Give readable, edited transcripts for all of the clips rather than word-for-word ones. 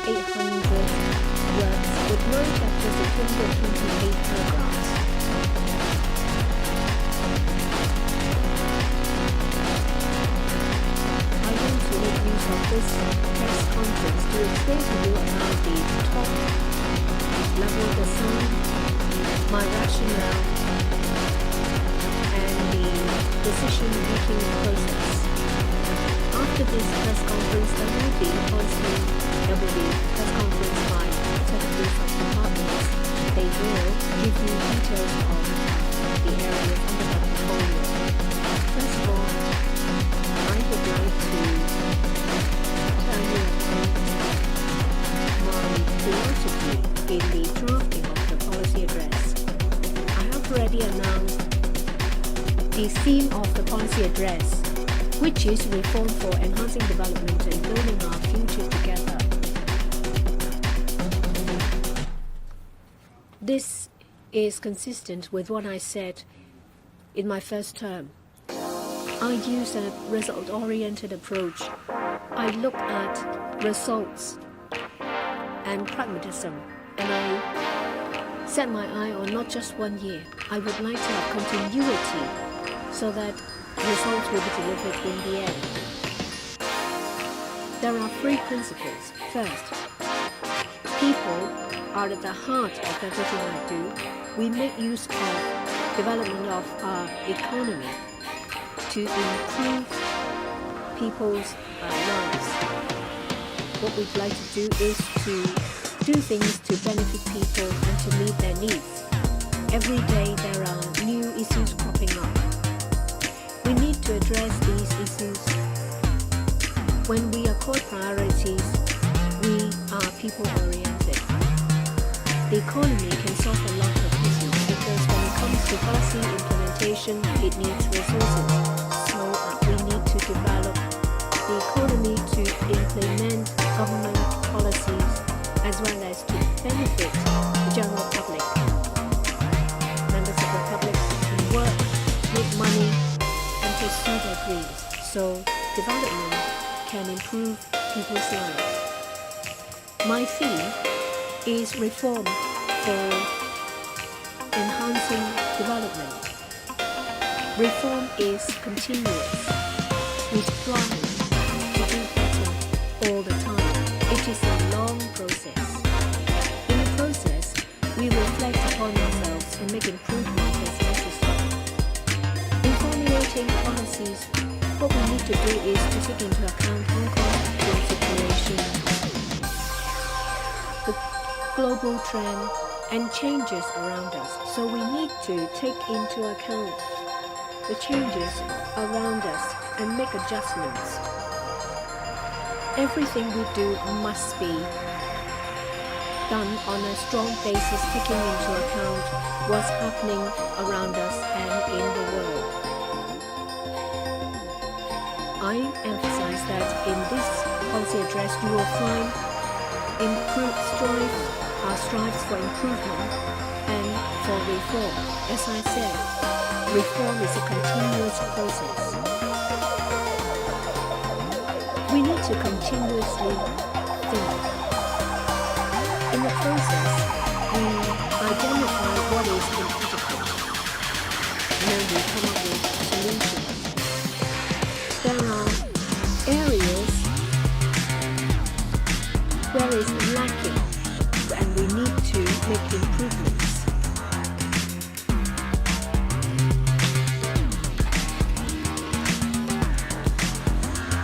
800 words with no chapters of 228 paragraphs. I want to make use of this press conference to explain to you about the top level design, my rationale, and the decision-making process. After this press conference, there will be press conference by secretaries of departments. They will give you details of the areas under the portfolio. First of all, I would like to tell you about my philosophy in the drafting of the policy address. I have already announced the theme of the policy address, which is reform for enhancing development and building our future together. This is consistent with what I said in my first term. I use a result-oriented approach. I look at results and pragmatism, and I set my eye on not just 1 year. I would like to have continuity so that results will be delivered in the end. There are 3 principles. First, people are at the heart of everything I do. We make use of development of our economy to improve people's lives. What we'd like to do is to do things to benefit people and to meet their needs. Every day there are new issues cropping up. We need to address these issues. When we accord priorities, we are people-oriented. The economy can solve a lot of issues because when it comes to policy implementation, it needs resources. So we need to develop the economy to implement government policies as well as to benefit the general public. Members of the public can work, make money, and pursue their dreams, so development can improve people's lives. My theme is reform for enhancing development. Reform is continuous. We strive to do better all the time. It is a long process. In the process, we reflect upon ourselves and make improvements as necessary. In formulating policies, what we need to do is to take into account Hong Kong's situation, the global trend, and changes around us. So we need to take into account the changes around us and make adjustments. Everything we do must be done on a strong basis, taking into account what's happening around us and in the world. I emphasize that in this policy address you will find strives for improvement and for reform. As I said, reform is a continuous process. We need to continuously think. In the process, we identify what is inadequate, and then we come up with solutions. There are areas where it's lacking, and we need to make improvements.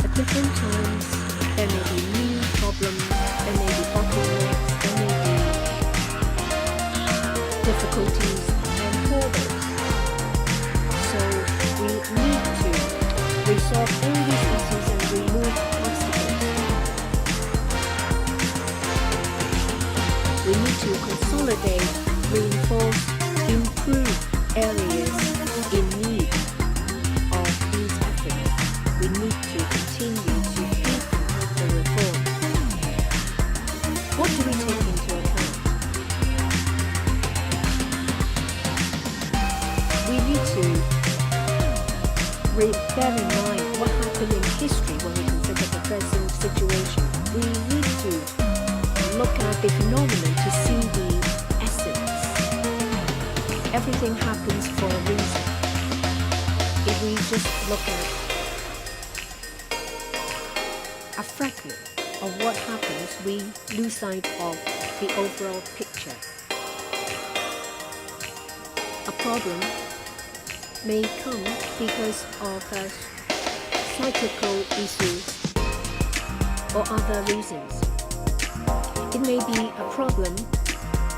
At different times, there may be new problems, there may be bottlenecks, there may be difficulties and hurdles. So we need to resolve all these issues and remove obstacles. We need to consolidate, reinforce, improve areas in need of these efforts. We need to continue to deepen the reform. What do we take into account? We need to bear in mind what happened in history when we consider the present situation. We need to look at the phenomenon to see the essence. Everything happens for a reason. If we just look at a fragment of what happens, we lose sight of the overall picture. A problem may come because of a cyclical issue or other reasons. It may be a problem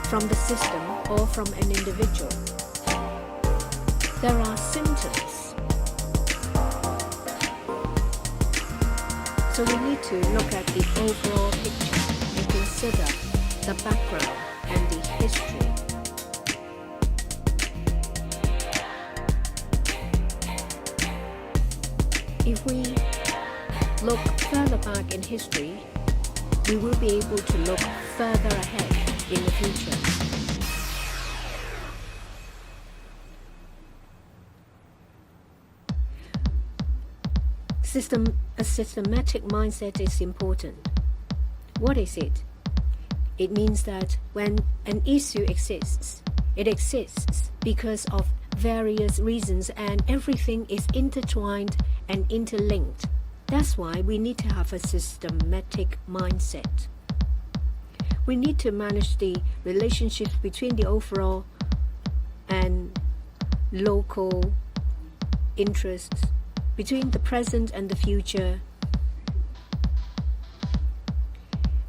from the system or from an individual. There are symptoms. So we need to look at the overall picture and consider the background and the history. If we look further back in history, we will be able to look further ahead in the future. A systematic mindset is important. What is it? It means that when an issue exists, it exists because of various reasons and everything is intertwined and interlinked. That's why we need to have a systematic mindset. We need to manage the relationship between the overall and local interests, between the present and the future,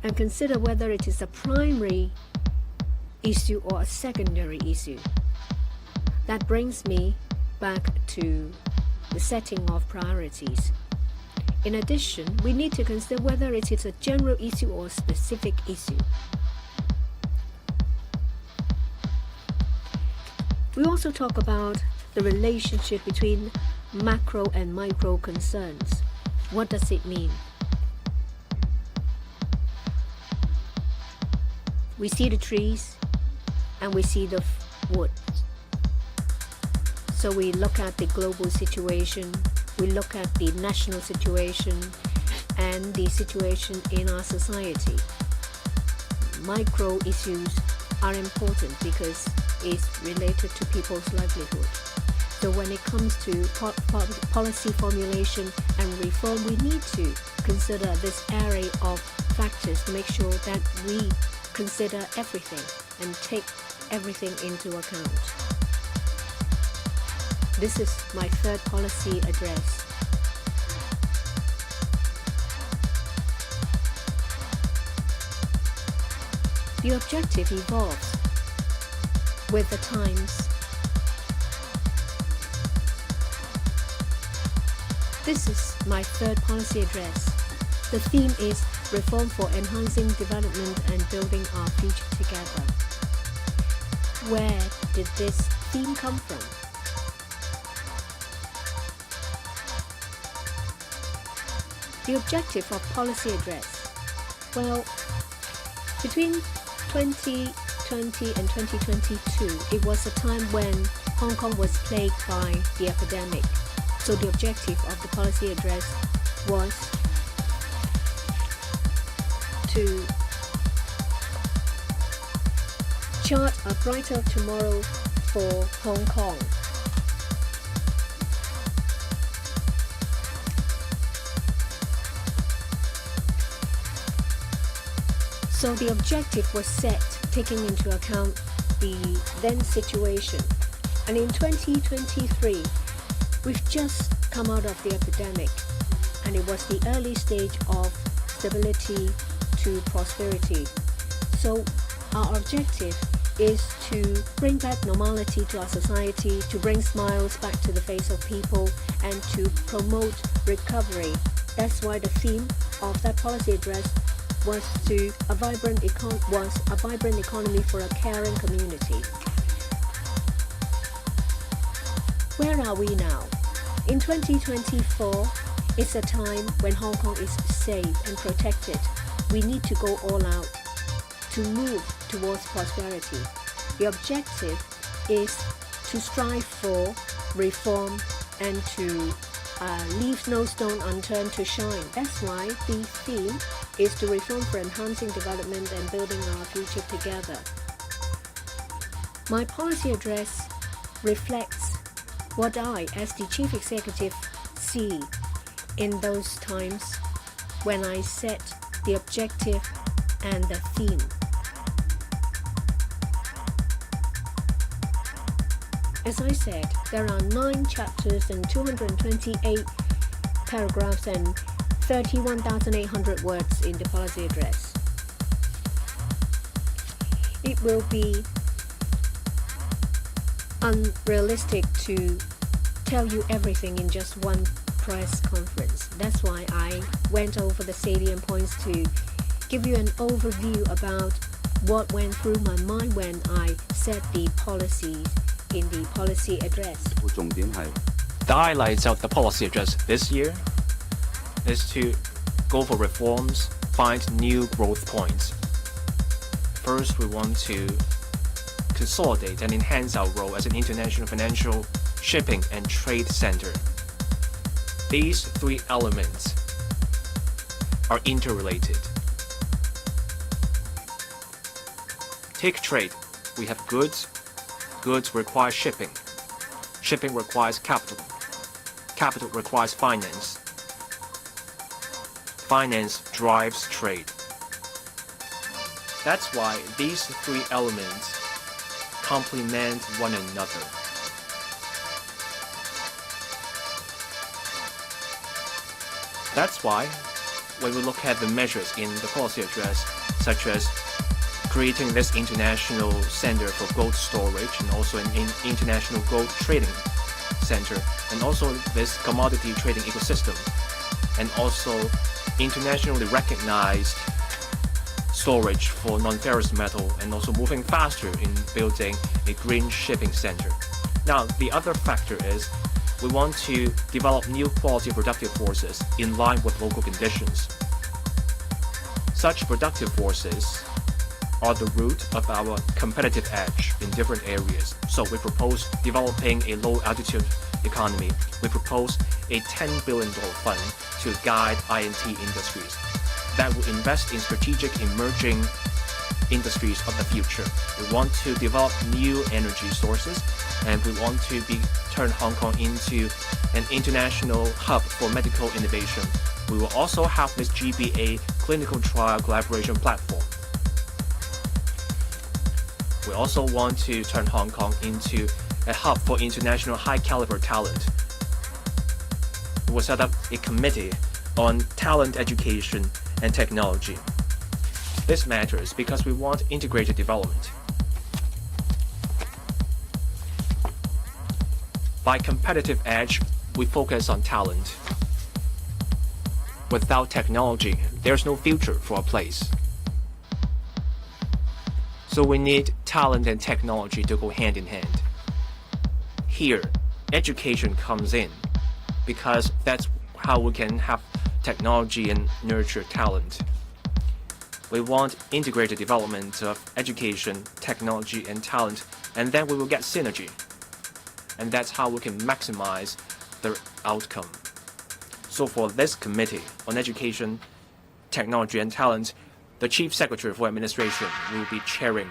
and consider whether it is a primary issue or a secondary issue. That brings me back to the setting of priorities. In addition, we need to consider whether it is a general issue or a specific issue. We also talk about the relationship between macro and micro concerns. What does it mean? We see the trees and we see the wood. So we look at the global situation, we look at the national situation and the situation in our society. Micro issues are important because it's related to people's livelihood. So when it comes to policy formulation and reform, we need to consider this array of factors to make sure that we consider everything and take everything into account. This is my third policy address. The objective evolves with the times. This is my third policy address. The theme is Reform for Enhancing Development and Building Our Future Together. Where did this theme come from? The objective of policy address. Well, between 2020 and 2022, it was a time when Hong Kong was plagued by the epidemic. So the objective of the policy address was to chart a brighter tomorrow for Hong Kong. So the objective was set taking into account the then situation. And in 2023, we've just come out of the epidemic, and it was the early stage of stability to prosperity. So our objective is to bring back normality to our society, to bring smiles back to the face of people, and to promote recovery. That's why the theme of that policy address was a vibrant economy for a caring community. Where are we now? In 2024, it's a time when Hong Kong is safe and protected. We need to go all out to move towards prosperity. The objective is to strive for reform and to leave no stone unturned to shine. That's why the theme is to reform for enhancing development and building our future together. My policy address reflects what I, as the Chief Executive, see in those times when I set the objective and the theme. As I said, there are 9 chapters and 228 paragraphs and 31,800 words in the policy address. It will be unrealistic to tell you everything in just one press conference. That's why I went over the salient points to give you an overview about what went through my mind when I set the policies in the policy address. The highlights of the policy address this year is to go for reforms, find new growth points. First, we want to consolidate and enhance our role as an international financial, shipping, and trade center. These 3 elements are interrelated. Take trade. We have goods. Goods require shipping. Shipping requires capital. Capital requires finance. Finance drives trade. That's why these 3 elements complement one another. That's why when we look at the measures in the policy address, such as creating this international center for gold storage and also an international gold trading center, and also this commodity trading ecosystem, and also internationally recognized storage for non-ferrous metal, and also moving faster in building a green shipping center. Now, the other factor is we want to develop new quality productive forces in line with local conditions. Such productive forces are the root of our competitive edge in different areas. So we propose developing a low-altitude economy. We propose a $10 billion fund to guide INT industries that will invest in strategic emerging industries of the future. We want to develop new energy sources, and we want to turn Hong Kong into an international hub for medical innovation. We will also have this GBA clinical trial collaboration platform. We also want to turn Hong Kong into a hub for international high-caliber talent. We will set up a committee on talent education and technology. This matters because we want integrated development. By competitive edge, we focus on talent. Without technology, there's no future for a place. So we need talent and technology to go hand in hand. Here, education comes in because that's how we can have technology and nurture talent. We want integrated development of education, technology, and talent, and then we will get synergy. And that's how we can maximize the outcome. So for this committee on education, technology, and talent, the Chief Secretary for Administration will be chairing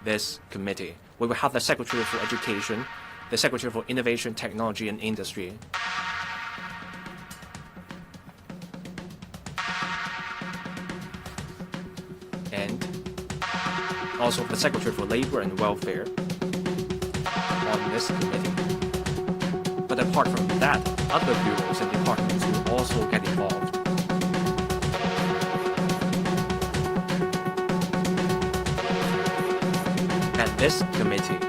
this committee. We will have the Secretary for Education, the Secretary for Innovation, Technology, and Industry, and also the Secretary for Labor and Welfare on this committee. But apart from that, other bureaus and departments will also get involved. At this committee,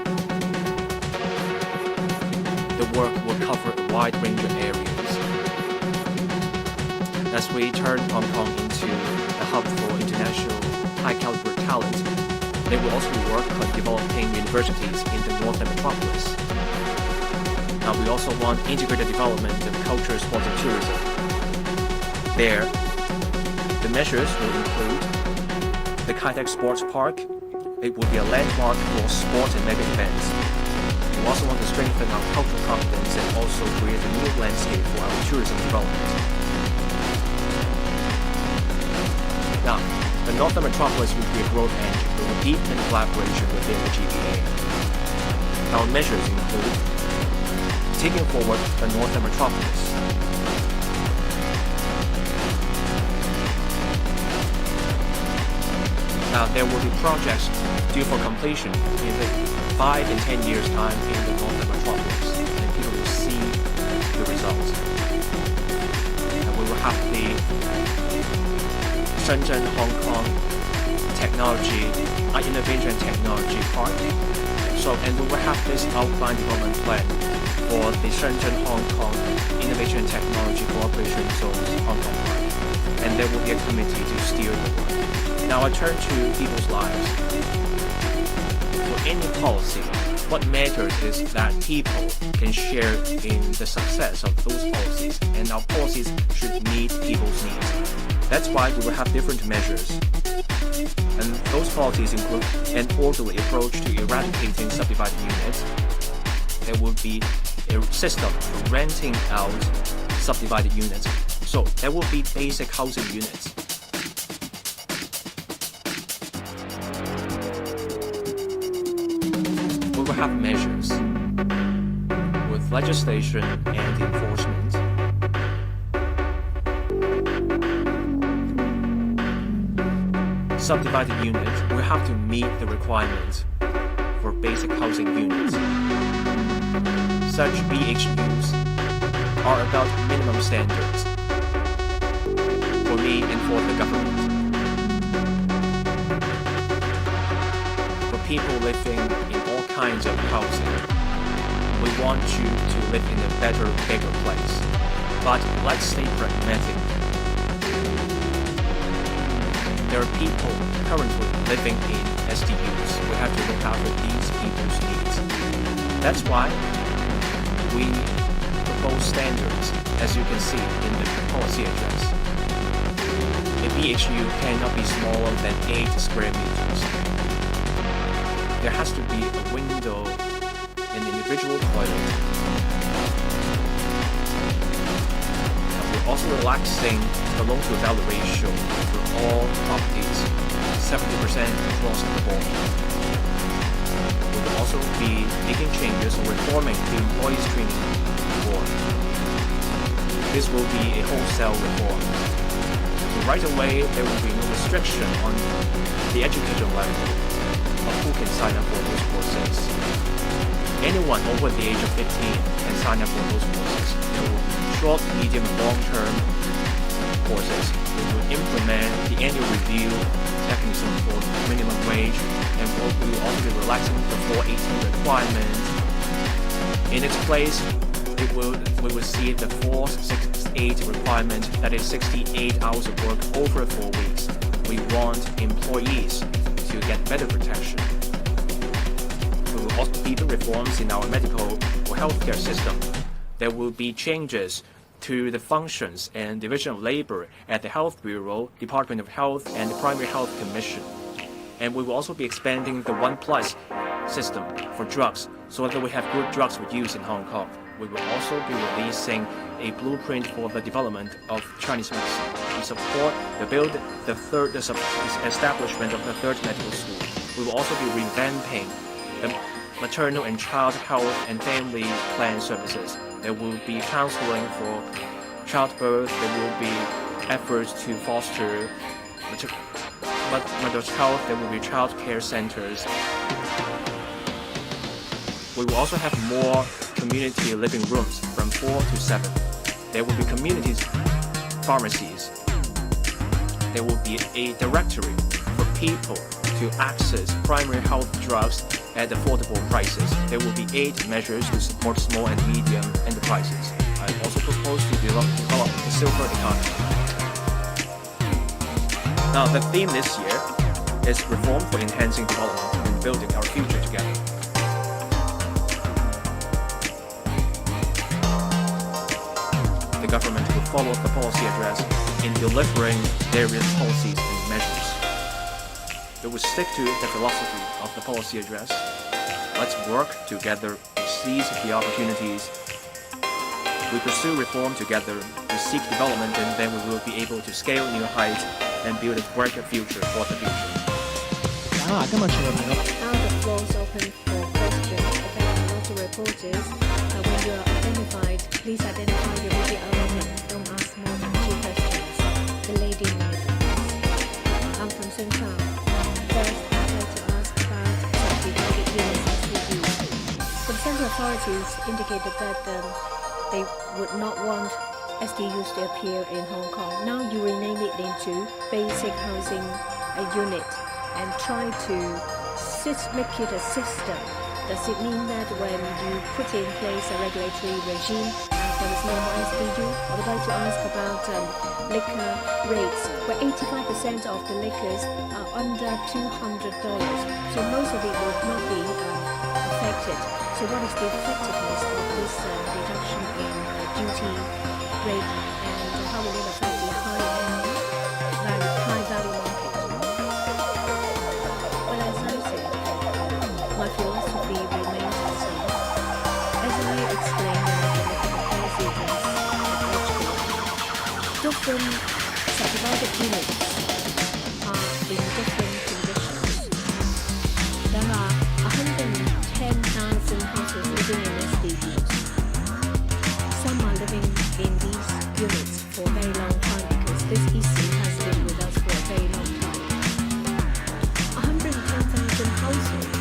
the work will cover a wide range of areas. As we turn Hong Kong into a hub for international high-caliber talent, they will also work on developing universities in the northern metropolis. Now, we also want integrated development of culture, sports, and tourism. There, the measures will include the Kai Tak Sports Park. It will be a landmark for sports and mega events. We also want to strengthen our cultural competence and also create a new landscape for our tourism development. Now, the Northern Metropolis will be a growth engine with a deepen collaboration within the GBA. Our measures include taking forward the Northern Metropolis, now there will be projects due for completion in the 5 and 10 years time in the Northern Metropolis, and people will see the results. And we will have the Shenzhen Hong Kong Technology Innovation and Technology Park. So, and we will have this outline development plan for the Shenzhen Hong Kong Innovation and Technology Cooperation Zone Hong Kong Park. And there will be a committee to steer the work. Now I turn to people's lives. For any policy, what matters is that people can share in the success of those policies, and our policies should meet people's needs. That's why we will have different measures. And those policies include an orderly approach to eradicating subdivided units. There will be a system for renting out subdivided units. So there will be basic housing units. We will have measures with legislation and enforcement. Subdivided units will have to meet the requirements for basic housing units. Such BHUs are about minimum standards for me and for the government. For people living in all kinds of housing, we want you to live in a better, bigger place. But let's stay pragmatic. There are people currently living in SDUs. We have to look after these people's needs. That's why we propose standards, as you can see in the policy address. A BHU cannot be smaller than 8 square meters. There has to be a window, an individual toilet. We're also relaxing the loan-to-value ratio for all properties, 70% across the board. We will also be making changes or reforming the employees training board. This will be a wholesale reform. So right away, there will be no restriction on the education level of who can sign up for those courses. Anyone over the age of 15 can sign up for those courses. There will be short, medium, and long-term courses. We will implement the annual review mechanism for minimum wage, and we will also be relaxing the 418 requirement. In its place, we will see the 468 requirement, that is 68 hours of work over 4 weeks. We want employees to get better protection. We will also be the reforms in our medical or healthcare system. There will be changes to the functions and division of labor at the Health Bureau, Department of Health, and the Primary Health Commission. And we will also be expanding the 1+ system for drugs so that we have good drugs for use in Hong Kong. We will also be releasing a blueprint for the development of Chinese medicine. We support the establishment of the 3rd medical school. We will also be revamping the maternal and child health and family plan services. There will be counseling for childbirth. There will be efforts to foster mother's health. There will be child care centers. We will also have more community living rooms from 4 to 7. There will be community pharmacies. There will be a directory for people to access primary health drugs at affordable prices. There will be 8 measures to support small and medium enterprises. I also propose to develop the silver economy. Now, the theme this year is reform for enhancing development and building our future together. The government will follow the policy address in delivering various policies and measures. It will stick to the philosophy of the policy address. Let's work together to seize the opportunities. We pursue reform together, we seek development, and then we will be able to scale new heights and build a brighter future for the future. 今日全部朋友 Now the floor is open for questions. Again, also reporters, when you are identified, please identify your video only. Don't ask more than 2 questions. The lady in the middle, please. I'm from Central. First, I'd like to ask about subdivided units SDUs. Some central authorities indicated that they would not want SDUs to appear in Hong Kong. Now you rename it into basic housing unit and try to make it a system. Does it mean that when you put in place a regulatory regime, there is no more SDU? I would like to ask about liquor rates, where 85% of the liquors are under $200, so most of it would not be affected. So what is the effectiveness of this reduction in duty rate, and how will it affect the high-end, high-value market? Well, as I said, my philosophy remains the same. As I explained in the policy address at HK, different subdivided units are in different conditions. There are 110,000 households living in SDUs. Some are living in these units for a very long time because this issue has been with us for a very long time. 110,000 households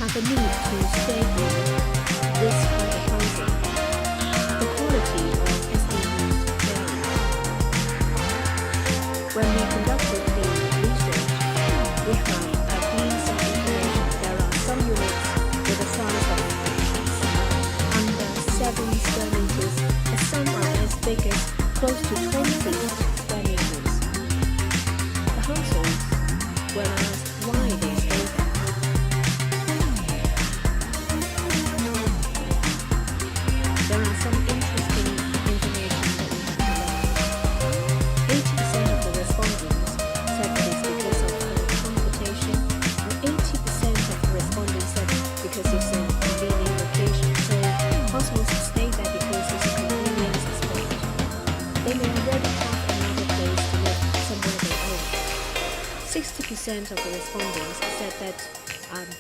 have a need to stay in this kind of housing. The quality of SDUs varies. When we conducted the research, we have these information. There are some units with a size of under 7 square meters, and some are as big as close to 20 square meters. The households were asked why they stayed there. There are some interesting information that we have to learn. 80% of the respondents said that it's because of transportation, and 80% of the respondents said because it's a convenient location. So households stay there because it's a convenience spot. They may already have another place to live somewhere they own. 60% of the respondents said that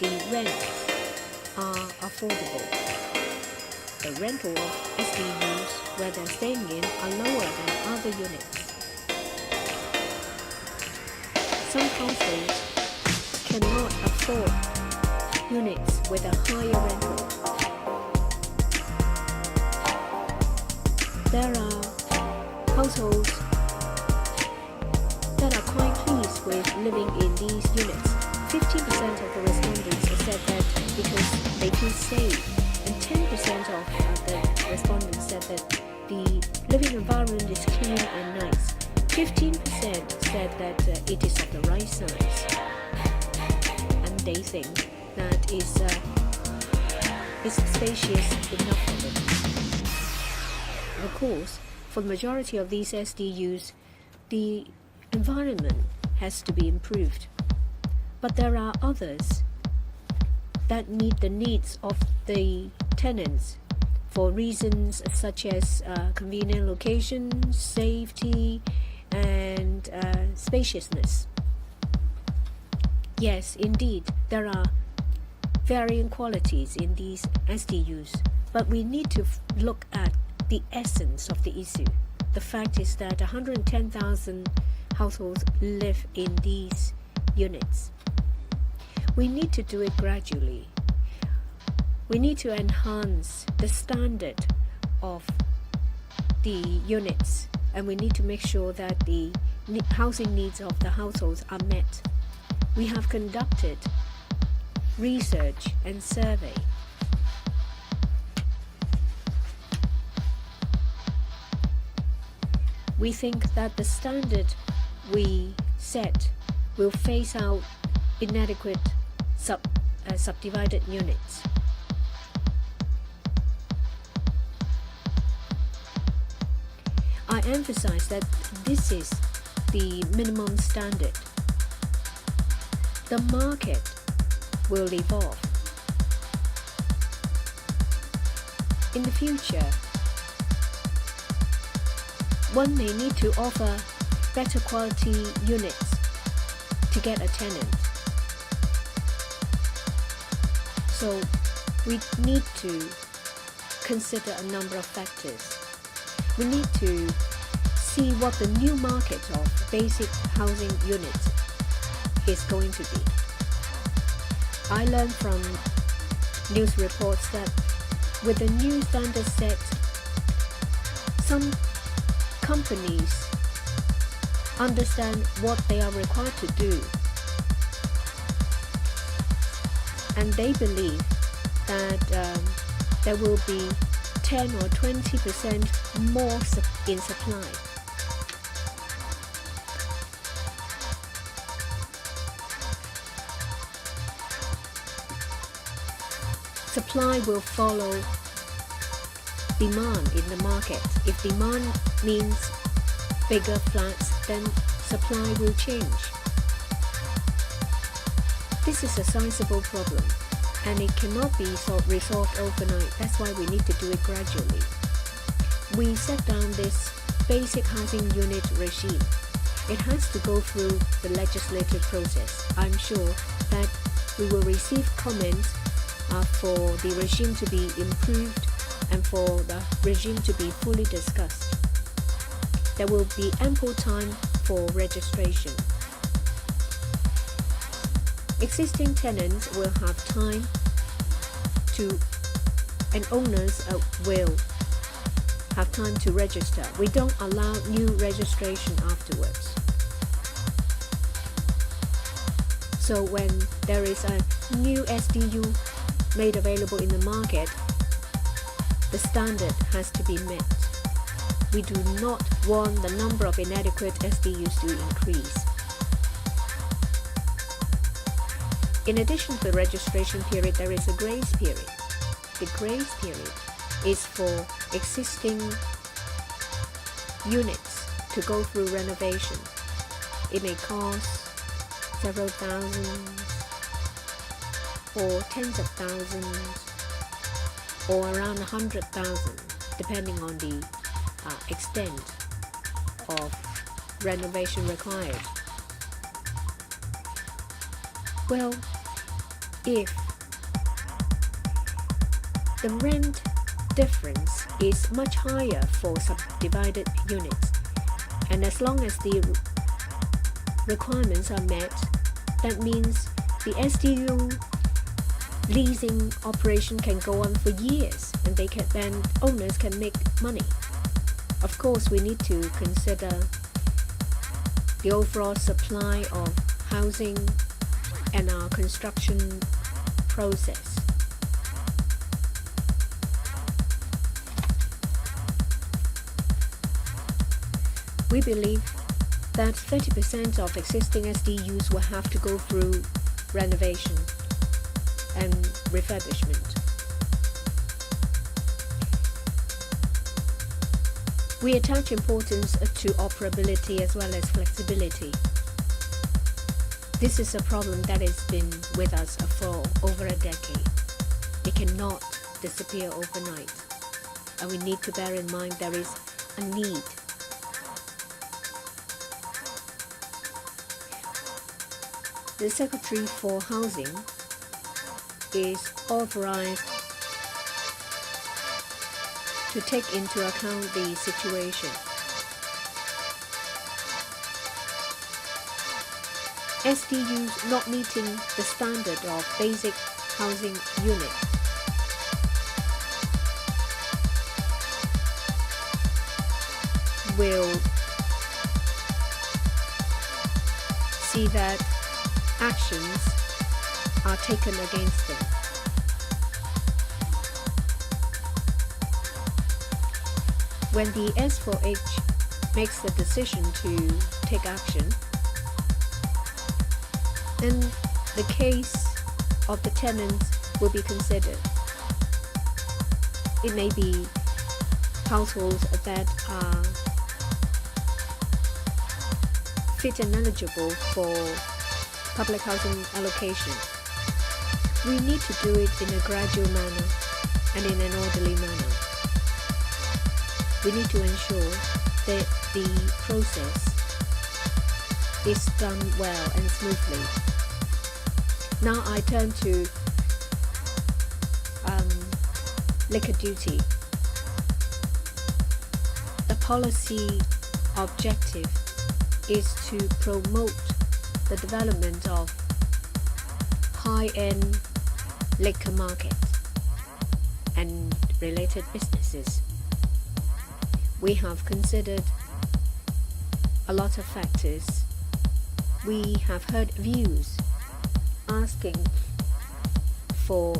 the rents are affordable. The rental of SDUs where they're staying in are lower than other units. Some households cannot afford units with a higher rental. There are households that are quite pleased with living in these units. 50% of the respondents said that because they feel safe, and 10% of the respondents said that the living environment is clean and nice. 15% said that it is of the right size, and they think that it's spacious enough for them. Of course, for the majority of these SDUs, the environment has to be improved. But there are others that meet the needs of the tenants for reasons such as convenient location, safety, and spaciousness. Yes, indeed, there are varying qualities in these SDUs, but we need to look at the essence of the issue. The fact is that 110,000 households live in these units. We need to do it gradually. We need to enhance the standard of the units, and we need to make sure that the housing needs of the households are met. We have conducted research and survey. We think that the standard we set will phase out inadequate subdivided units. I emphasize that this is the minimum standard. The market will evolve. In the future, one may need to offer better quality units to get a tenant. So we need to consider a number of factors. We need to see what the new market of basic housing units is going to be. I learned from news reports that with the new standard set, some companies understand what they are required to do, and they believe that there will be 10 or 20% more in supply. Supply will follow demand in the market. If demand means bigger flats, then supply will change. This is a sizable problem, and it cannot be resolved overnight. That's why we need to do it gradually. We set down this basic housing unit regime. It has to go through the legislative process. I'm sure that we will receive comments for the regime to be improved and for the regime to be fully discussed. There will be ample time for registration. Existing tenants will have time to, and owners will have time to register. We don't allow new registration afterwards. So when there is a new SDU made available in the market, the standard has to be met. We do not want the number of inadequate SDUs to increase. In addition to the registration period, there is a grace period. The grace period is for existing units to go through renovation. It may cost several thousands or tens of thousands or around 100,000, depending on the extent of renovation required. Well, if the rent difference is much higher for subdivided units, and as long as the requirements are met, that means the SDU leasing operation can go on for years, and then owners can make money. Of course, we need to consider the overall supply of housing and our construction process. We believe that 30% of existing SDUs will have to go through renovation and refurbishment. We attach importance to operability as well as flexibility. This is a problem that has been with us for over a decade. It cannot disappear overnight, and we need to bear in mind there is a need. The Secretary for Housing is authorized to take into account the situation. SDUs not meeting the standard of basic housing unit will see that actions are taken against them. When the S4H makes the decision to take action, then the case of the tenants will be considered. It may be households that are fit and eligible for public housing allocation. We need to do it in a gradual manner and in an orderly manner. We need to ensure that the process is done well and smoothly. Now I turn to liquor duty. The policy objective is to promote the development of high-end liquor market and related businesses. We have considered a lot of factors. We have heard views asking for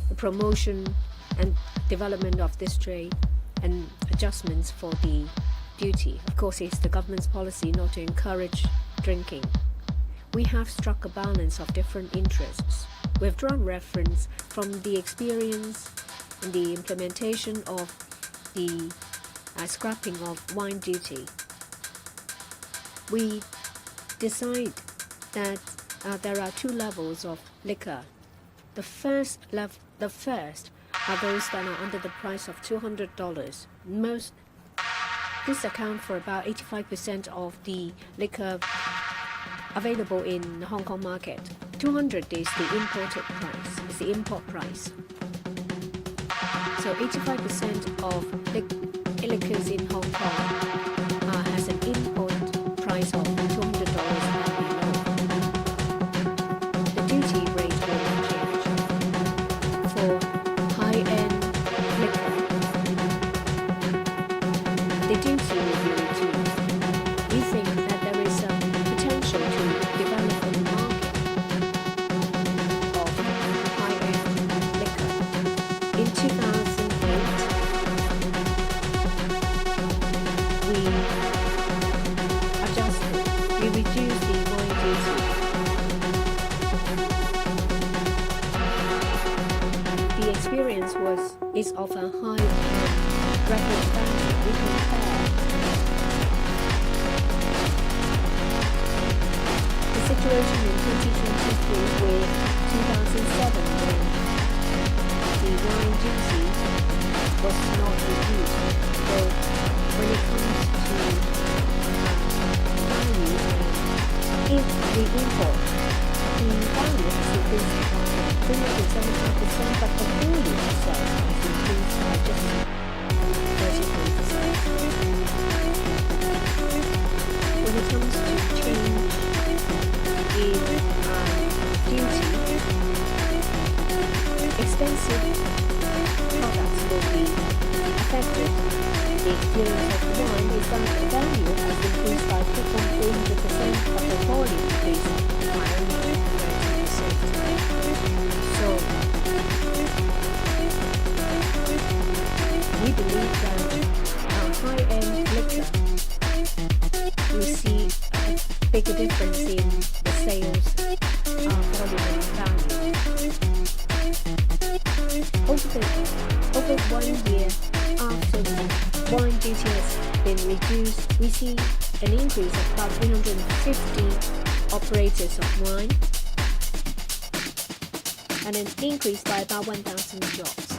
the promotion and development of this trade and adjustments for the duty. Of course, it's the government's policy not to encourage drinking. We have struck a balance of different interests. We've drawn reference from the experience and the implementation of the scrapping of wine duty. We decide that there are two levels of liquor. The first are those that are under the price of $200. This accounts for about 85% of the liquor available in the Hong Kong market. 200 is the imported price, is the import price. So 85% of liquors in Hong Kong has an import price of $200 and below. The duty rate will change. For high-end liquor, the duty will be reduced. We think that there is some potential to develop a market of high-end liquor. In 2008, we reduced the wine duty. The experience is of a high reference value. We compare the situation in 2023 with 2007 when the wine duty was not reduced. So when it comes to value, if we import, the value has increased by 375%, but the volume itself has increased by just 33%. When it comes to change in duty, expensive products will be affected. The experience of wine is that the value has increased by 2.300%, but the volume increased by only 30%. So we believe that high-end liquor will see a bigger difference in the sales volume and value. Over 1 year after the wine duty has been reduced, we see an increase of about 350 operators of wine and an increase by about 1,000 jobs.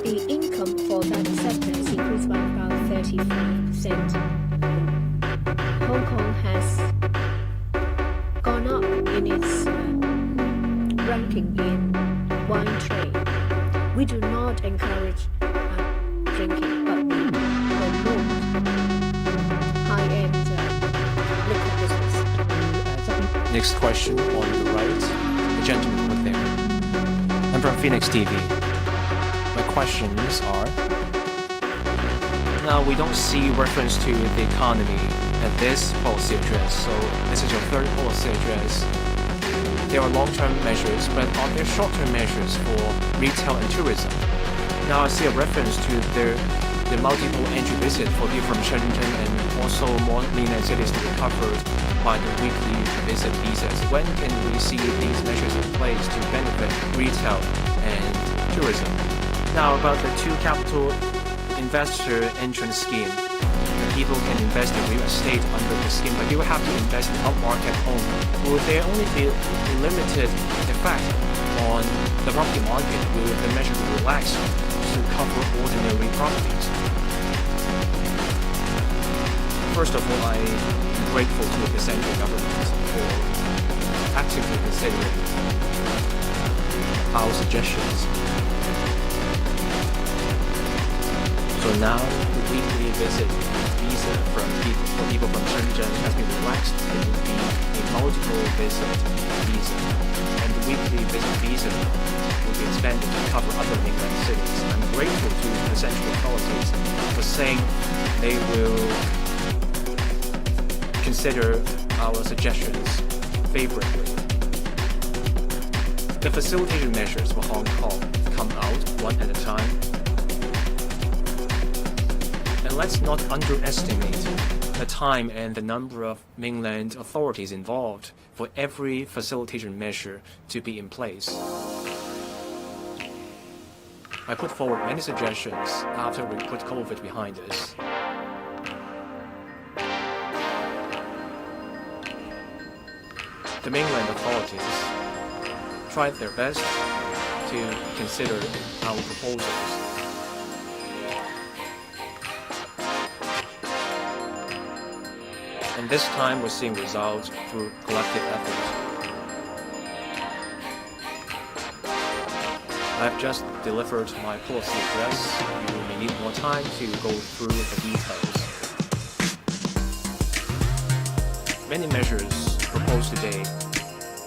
The income for that sector has increased by about 33%. Hong Kong has gone up in its ranking in wine trade. We do not encourage drinking, but we promote high-end liquor business. Next question on the right, the gentleman over there. I'm from Phoenix TV. My questions are, now we don't see reference to the economy at this policy address, so this is your third policy address. There are long-term measures, but are there short-term measures for retail and tourism? Now I see a reference to the multiple entry visit for people from Shenzhen and also more mainland cities to be covered by the weekly visit visas. When can we see these measures in place to benefit retail and tourism? Now about the two capital investor entrance scheme. People can invest in real estate under the scheme, but they will have to invest in upmarket only. Will there only be limited effect on the property market? Will the measure be relaxed to cover ordinary properties? First of all, I'm grateful to the central government for actively considering our suggestions. So now the weekly visit visa for people from Shenzhen has been relaxed. It will be a multiple visit visa, and the weekly visit visa will be expanded to cover other mainland cities. I'm grateful to the central authorities for saying they will consider our suggestions favorably. The facilitation measures for Hong Kong come out one at a time. And let's not underestimate the time and the number of mainland authorities involved for every facilitation measure to be in place. I put forward many suggestions after we put COVID behind us. The mainland authorities tried their best to consider our proposals. And this time we're seeing results through collective effort. I've just delivered my policy address. You may need more time to go through the details. Many measures proposed today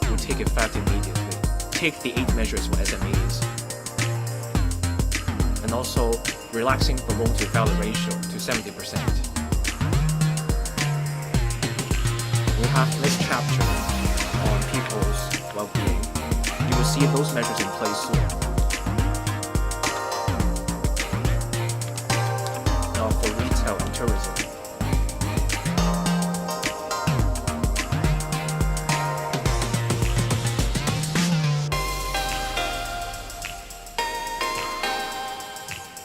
will take effect immediately. Take the 8 measures for SMEs. And also relaxing the loan-to-value ratio to 70%. We have this chapter on people's well-being. You will see those measures in place soon. Now for retail and tourism.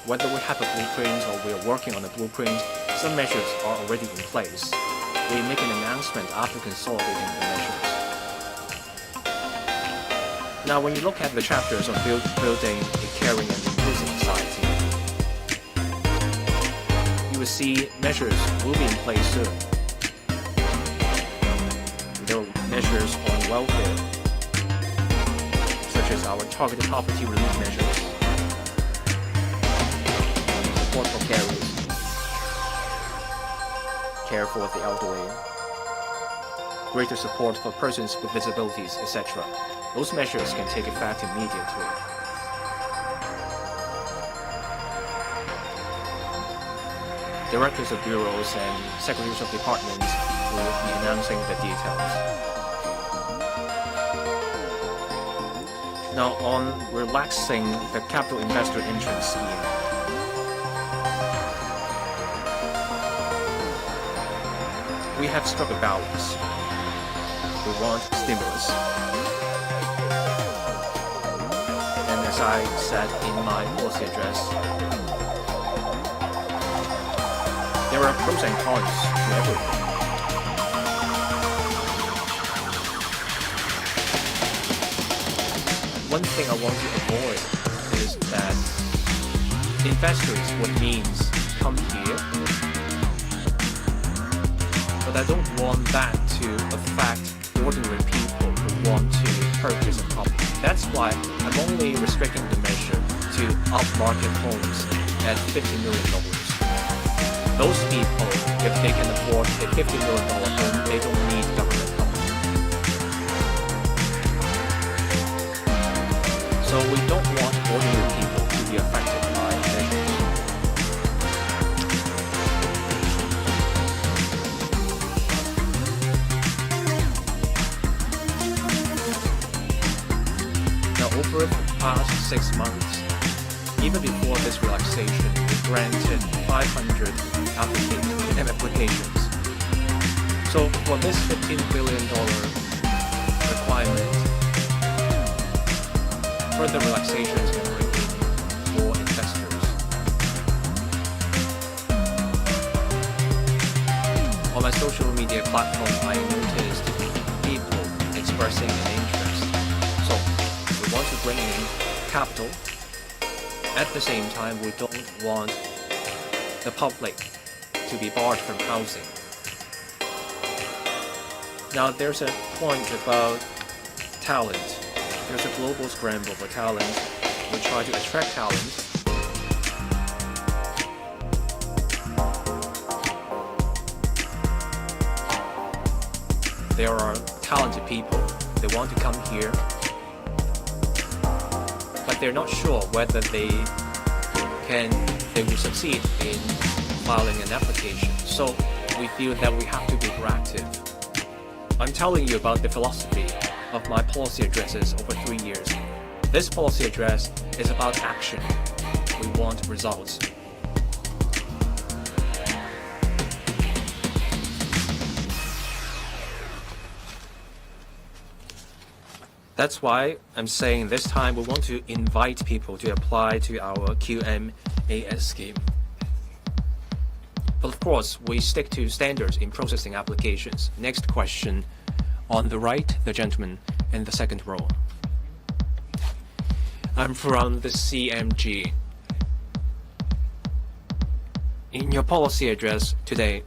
Whether we have a blueprint or we are working on a blueprint, some measures are already in place. We make an announcement after consolidating the measures. Now, when you look at the chapters on building a caring and inclusive society, you will see measures will be in place soon. There are measures on welfare, such as our targeted poverty relief measures, support for carers, care for the elderly, greater support for persons with disabilities, etc. Those measures can take effect immediately. Directors of bureaus and secretaries of departments will be announcing the details. Now on relaxing the capital investor entrance scheme. We have struck a balance. We want stimulus. And as I said in my policy address, there are pros and cons to everything. One thing I want to avoid is that investors would means come here, but I don't want that to affect ordinary people who want to purchase a property. That's why I'm only restricting the measure to upmarket homes at $50 million. Those people, if they can afford a $50 million home, they don't need government help. So we don't want ordinary people to be affected by measures. Over the past 6 months, even before this relaxation, we granted 500 applications. So for this $15 billion requirement, further relaxations can bring in more investors. On my social media platform, I noticed people expressing an interest. So we want to bring in capital. At the same time, we don't want the public to be barred from housing. Now there's a point about talent. There's a global scramble for talent. We try to attract talent. There are talented people. They want to come here, but they're not sure whether they will succeed in filing an application. So we feel that we have to be proactive. I'm telling you about the philosophy of my policy addresses over 3 years. This policy address is about action. We want results. That's why I'm saying this time we want to invite people to apply to our QMAS scheme. But of course, we stick to standards in processing applications. Next question. On the right, the gentleman in the second row. I'm from the CMG. In your policy address today,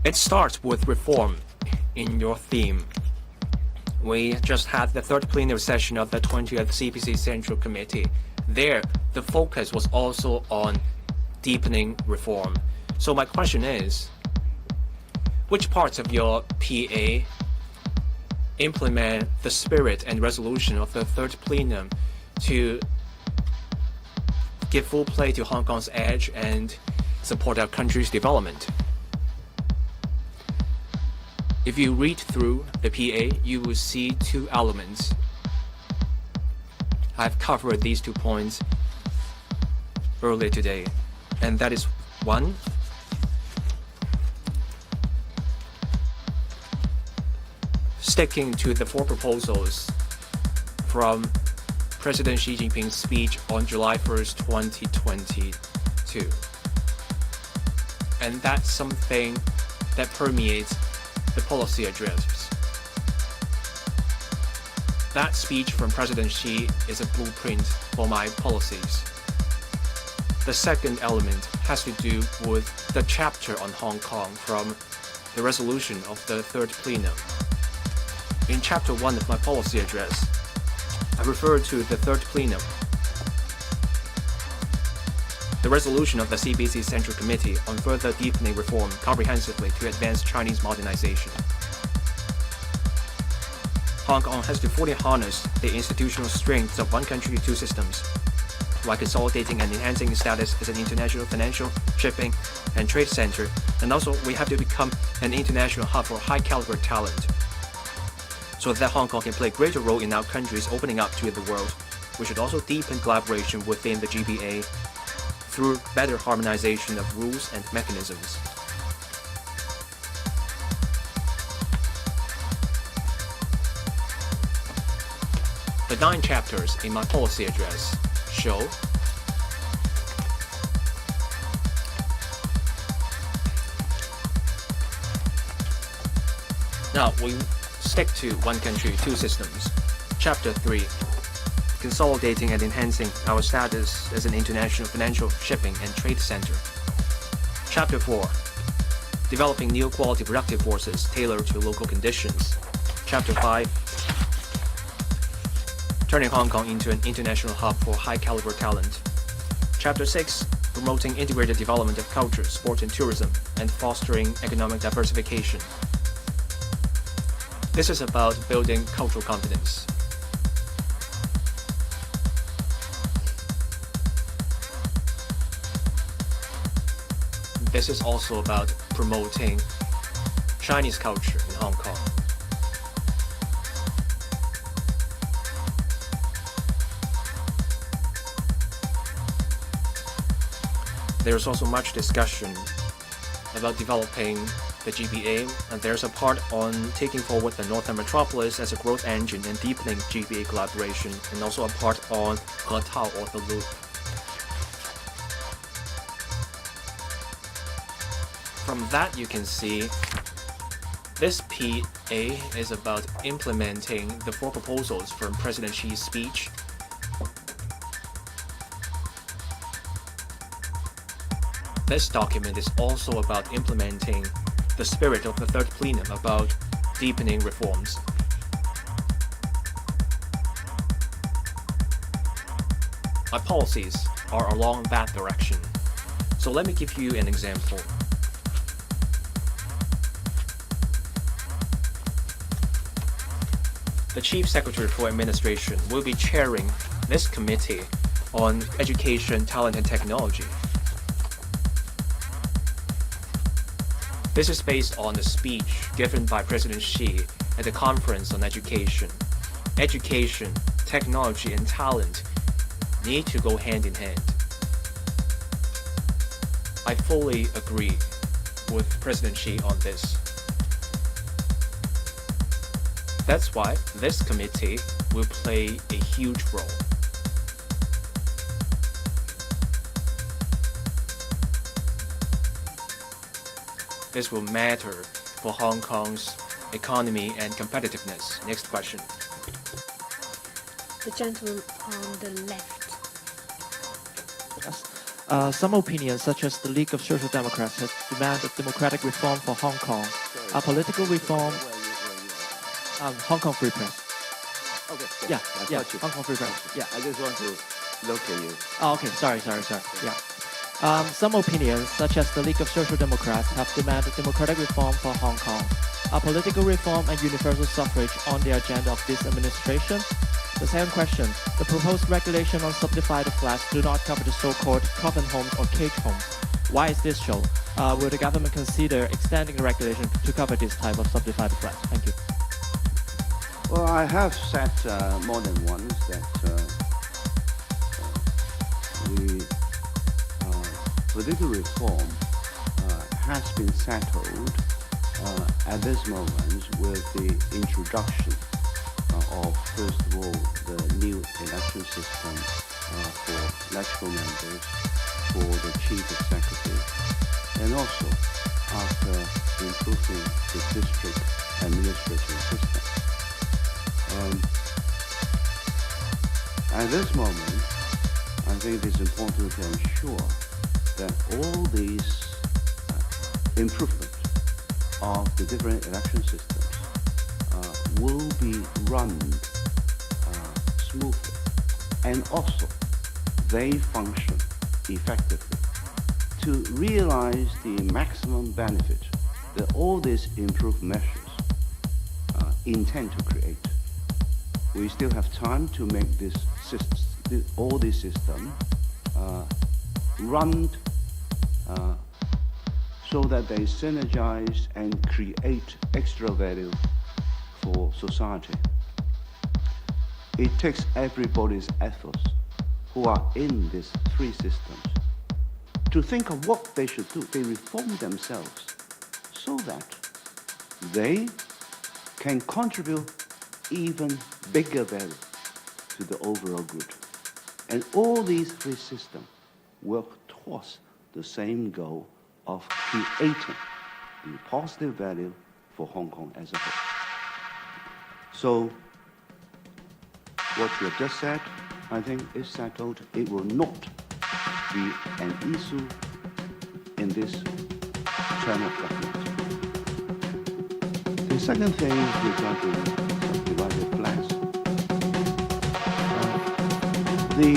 it starts with reform in your theme. We just had the third plenary session of the 20th CPC Central Committee. There, the focus was also on deepening reform. So my question is, which parts of your PA implement the spirit and resolution of the third plenum to give full play to Hong Kong's edge and support our country's development? If you read through the PA, you will see two elements. I've covered these 2 points earlier today, and that is one, sticking to the 4 proposals from President Xi Jinping's speech on July 1st, 2022. And that's something that permeates the policy address. That speech from President Xi is a blueprint for my policies. The second element has to do with the chapter on Hong Kong from the resolution of the third plenum. In chapter 1 of my policy address, I refer to the third plenum, the resolution of the CPC Central Committee on further deepening reform comprehensively to advance Chinese modernization. Hong Kong has to fully harness the institutional strengths of one country, two systems, while consolidating and enhancing its status as an international financial, shipping, and trade center. And also, we have to become an international hub for high-caliber talent, so that Hong Kong can play a greater role in our country's opening up to the world. We should also deepen collaboration within the GBA through better harmonization of rules and mechanisms. The 9 chapters in my policy address show now we stick to one country, two systems. Chapter 3, consolidating and enhancing our status as an international financial, shipping, and trade center. Chapter 4, developing new quality productive forces tailored to local conditions. Chapter 5, turning Hong Kong into an international hub for high-caliber talent. Chapter 6, promoting integrated development of culture, sport, and tourism, and fostering economic diversification. This is about building cultural confidence. This is also about promoting Chinese culture in Hong Kong. There's also much discussion about developing the GBA, and there's a part on taking forward the Northern Metropolis as a growth engine and deepening GBA collaboration, and also a part on He-Tao or the Loop. From that you can see this PA is about implementing the 4 proposals from President Xi's speech. This document is also about implementing the spirit of the third plenum about deepening reforms. My policies are along that direction. So let me give you an example. The Chief Secretary for Administration will be chairing this committee on education, talent, and technology. This is based on the speech given by President Xi at the Conference on Education. Education, technology, and talent need to go hand in hand. I fully agree with President Xi on this. That's why this committee will play a huge role. This will matter for Hong Kong's economy and competitiveness. Next question. The gentleman on the left. Yes. Some opinions, such as the League of Social Democrats, has demanded democratic reform for Hong Kong. A political reform. Hong Kong Free Press. Okay. Yeah, I got you. Hong Kong Free Press. Yeah. I just want to look at you. Oh, okay. Sorry. Yeah. Some opinions, such as the League of Social Democrats, have demanded democratic reform for Hong Kong. Are political reform and universal suffrage on the agenda of this administration? The second question, the proposed regulation on subdivided flats do not cover the so-called coffin homes or cage homes. Why is this so? Will the government consider extending the regulation to cover this type of subdivided flats? Thank you. Well, I have said more than once that the political reform has been settled at this moment with the introduction of, first of all, the new election system for electoral members, for the chief executive, and also after improving the district administrative system. At this moment, I think it is important to ensure that all these improvements of the different election systems will be run smoothly, and also they function effectively to realize the maximum benefit that all these improved measures intend to create. We still have time to make all these systems run so that they synergize and create extra value for society. It takes everybody's efforts who are in these three systems to think of what they should do. They reform themselves so that they can contribute even bigger value to the overall good. And all these three systems work towards the same goal of creating the positive value for Hong Kong as a whole. So, what you have just said, I think, is settled. It will not be an issue in this term of government. The second thing regarding subdivided flats, the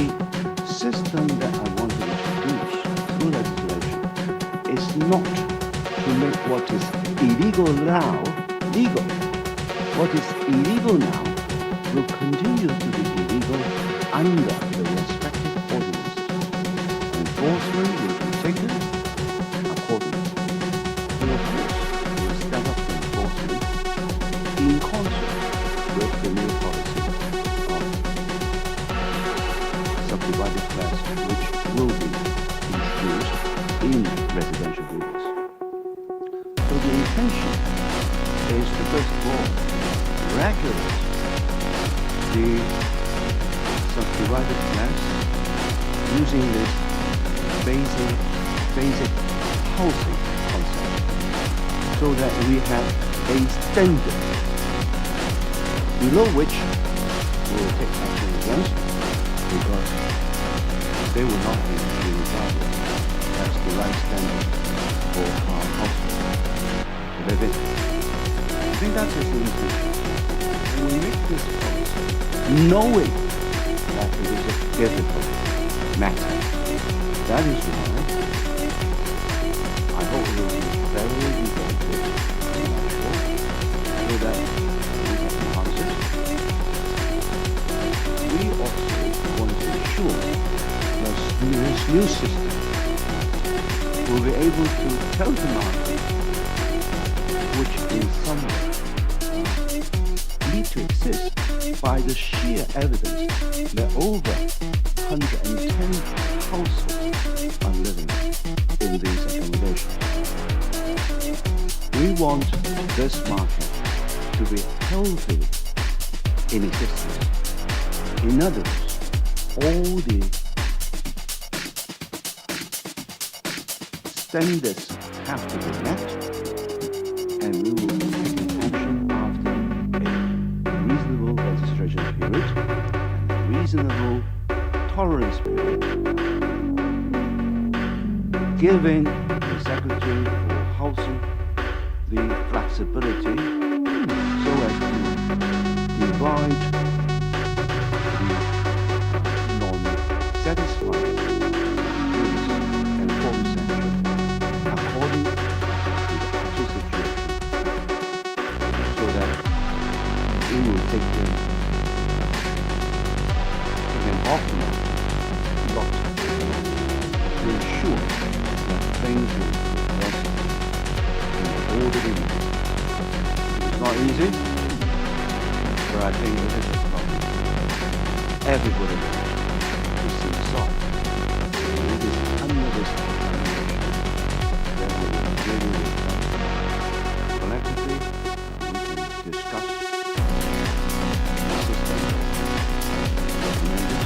system that I want to introduce through legislation is not to make what is illegal now legal. What is illegal now will continue to be illegal under the respective ordinances. Enforcement will be taken accordingly. And of course, we will step up the enforcement in concert with the new policy of subdivided flats, which will be introduced in residential buildings. So the intention is to, first of all, regulate the subdivided flats using this basic housing concept, so that we have a standard below which we will take action against, because they will not be regarded as the right standard for our household to live in. I think that's his intention. And we make this policy knowing that it is a difficult matter. That is why I hope it will be very devoted and natural so that we can enhance it. We also want to ensure that this new system will be able to tell the market, which in some way need to exist by the sheer evidence that over 110 households are living in these accommodations. We want this market to be healthy in existence. In other words, all the standards have to be met, and we will be taking action after a reasonable registration period and a reasonable tolerance period, giving the Secretary for Housing the flexibility so as to divide the non-satisfied units and form sanction according to the actual situation, so that it will take them in an optimal lot to ensure that things will be rest in an orderly manner. It's not easy, but I think it is a problem. Everybody will see the solve. And it is under this determination that we will really respond. Collectively, we can discuss the system recommended,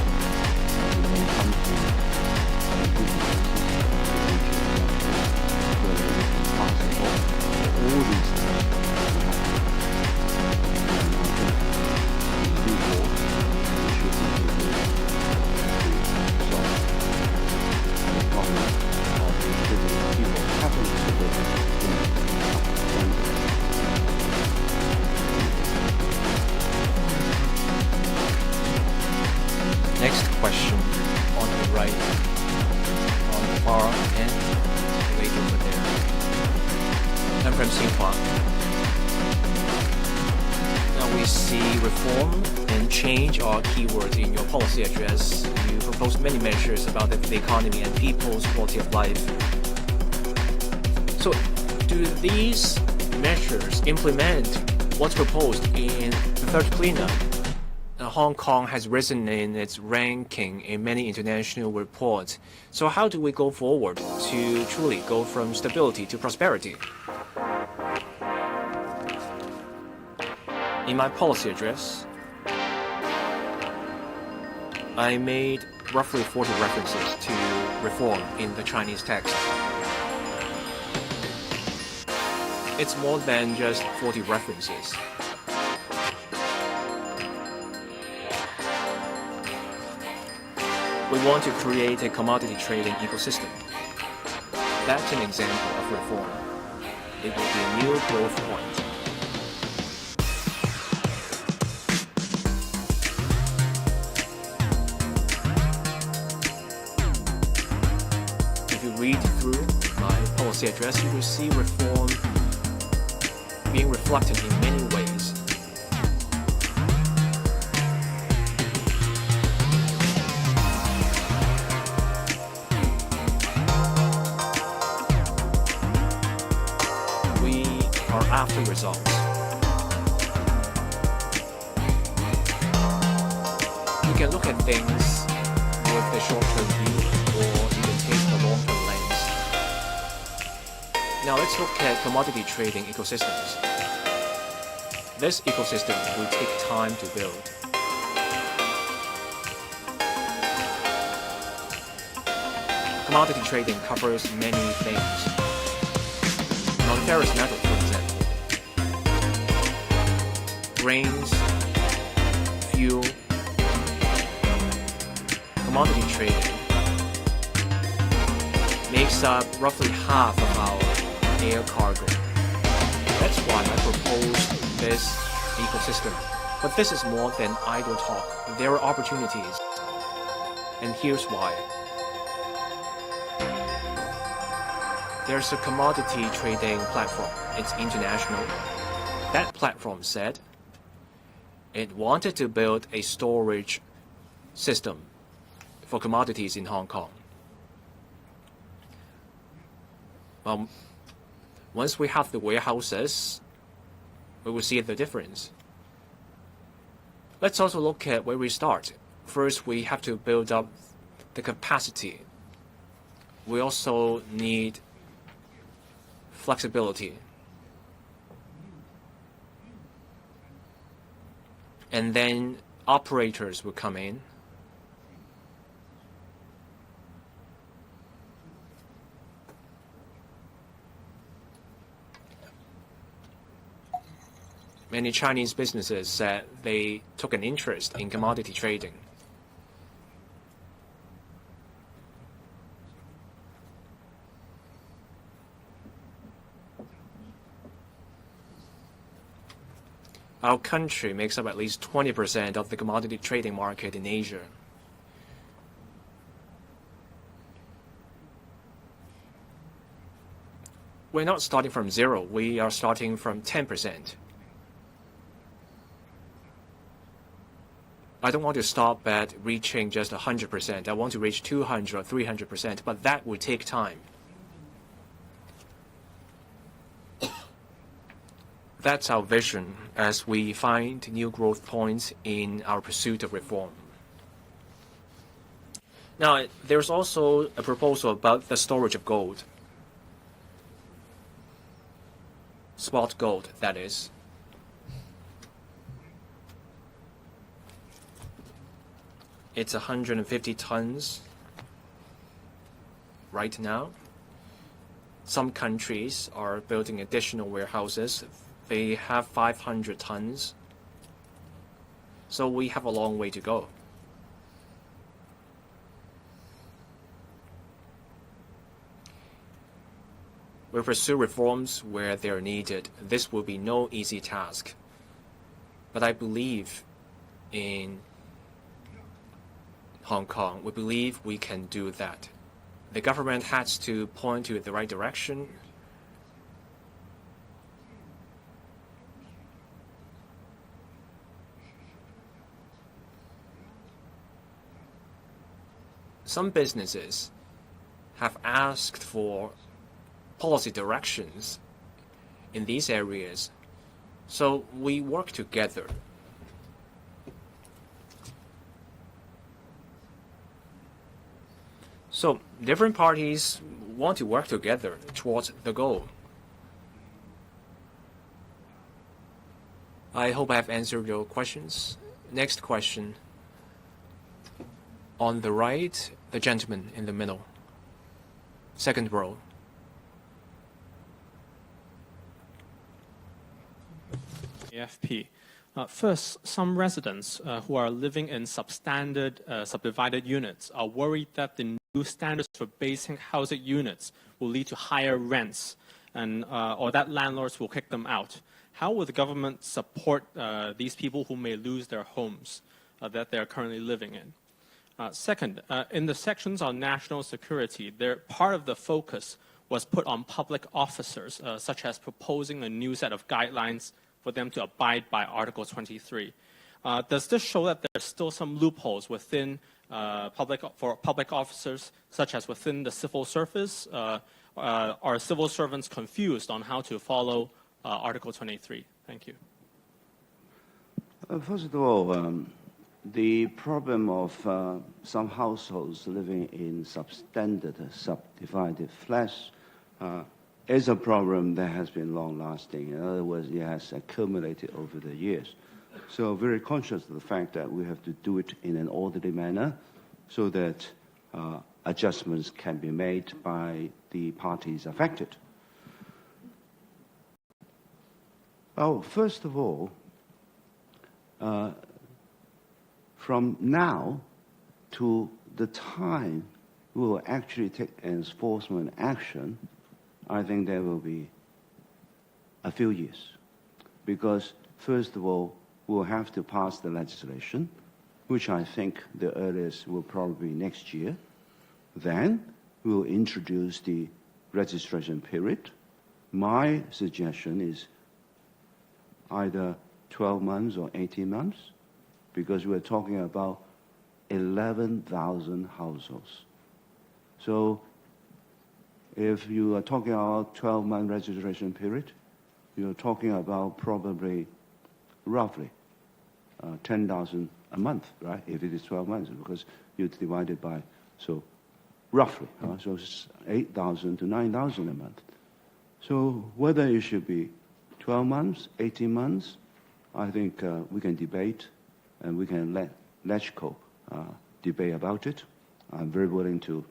and then come to a good basis whether it is possible for all these things to happen. And I think before we should be able to solve the problem of the people having to live in standards. Next question on the right, on the far end, way over there. I'm from Xinhua. Now we see reform and change are keywords in your policy address. You propose many measures about the economy and people's quality of life. So, do these measures implement what's proposed in the third plenum? Hong Kong has risen in its ranking in many international reports. So how do we go forward to truly go from stability to prosperity? In my policy address, I made roughly 40 references to reform in the Chinese text. It's more than just 40 references. We want to create a commodity trading ecosystem. That's an example of reform. It will be a new growth point. If you read through my policy address, you will see reform being reflected in many ways. After results. You can look at things with the short-term view, or you can take the long-term lens. Now let's look at commodity trading ecosystems. This ecosystem will take time to build. Commodity trading covers many things. Non-ferrous metal, for example. Grains, fuel, commodity trading makes up roughly half of our air cargo. That's why I proposed this ecosystem. But this is more than idle talk. There are opportunities. And here's why. There's a commodity trading platform. It's international. That platform said it wanted to build a storage system for commodities in Hong Kong. Once we have the warehouses, we will see the difference. Let's also look at where we start. First, we have to build up the capacity. We also need flexibility. And then operators will come in. Many Chinese businesses said they took an interest in commodity trading. Our country makes up at least 20% of the commodity trading market in Asia. We're not starting from zero. We are starting from 10%. I don't want to stop at reaching just 100%. I want to reach 200 or 300%, but that will take time. That's our vision as we find new growth points in our pursuit of reform. Now, there's also a proposal about the storage of gold. Spot gold, that is. It's 150 tons right now. Some countries are building additional warehouses. They have 500 tons. So we have a long way to go. We pursue reforms where they are needed. This will be no easy task. But I believe in Hong Kong. We believe we can do that. The government has to point to the right direction. Some businesses have asked for policy directions in these areas, so we work together. So different parties want to work together towards the goal. I hope I have answered your questions. Next question. On the right, the gentleman in the middle. Second row. AFP. First, some residents who are living in substandard, subdivided units are worried that the new standards for basic housing units will lead to higher rents and, or that landlords will kick them out. How will the government support these people who may lose their homes that they are currently living in? Second, in the sections on national security, part of the focus was put on public officers, such as proposing a new set of guidelines for them to abide by Article 23. Does this show that there's still some loopholes within for public officers, such as within the civil service? Are civil servants confused on how to follow Article 23? Thank you. First of all, the problem of some households living in substandard, subdivided flats is a problem that has been long-lasting. In other words, it has accumulated over the years. So very conscious of the fact that we have to do it in an orderly manner so that adjustments can be made by the parties affected. Oh, first of all, from now to the time we will actually take enforcement action, I think there will be a few years. Because first of all, we'll have to pass the legislation, which I think the earliest will probably be next year. Then we'll introduce the registration period. My suggestion is either 12 months or 18 months, because we're talking about 11,000 households. So if you are talking about 12-month registration period, you're talking about probably roughly 10,000 a month, right? If it is 12 months, because you divide it by, so roughly, so it's 8,000 to 9,000 a month. So whether it should be 12 months, 18 months, I think we can debate, and we can let LegCo debate about it. I'm very willing to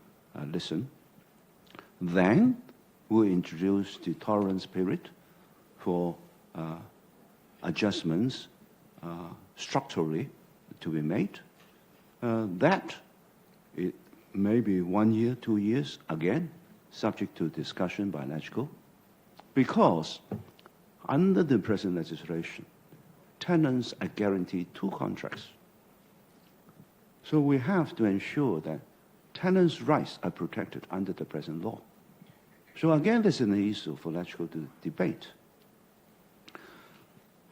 listen. Then we'll introduce the tolerance period for adjustments structurally to be made. That it may be 1 year, 2 years, again, subject to discussion by LegCo, because under the present legislation, tenants are guaranteed 2 contracts. So we have to ensure that tenants' rights are protected under the present law. So again, this is an issue for LegCo to debate.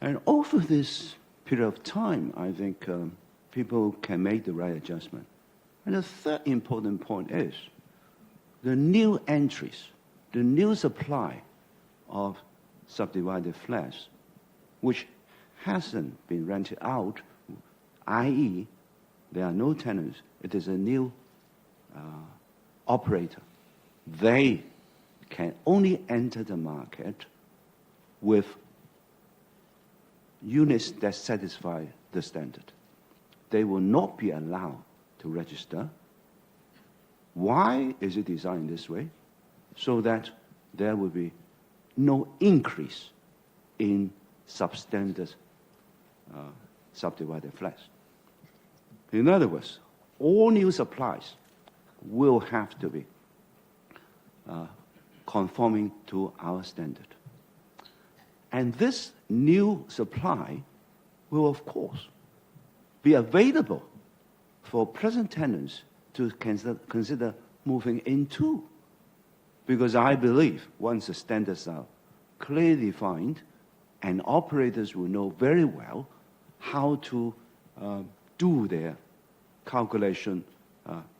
And over this period of time, I think people can make the right adjustment. And the third important point is the new entries, the new supply of subdivided flats, which hasn't been rented out, i.e., there are no tenants, it is a new operator. They can only enter the market with units that satisfy the standard. They will not be allowed to register. Why is it designed this way? So that there will be no increase in substandard subdivided flats. In other words, all new supplies will have to be conforming to our standard. And this new supply will, of course, be available for present tenants to consider moving into. Because I believe once the standards are clearly defined, and operators will know very well how to do their calculation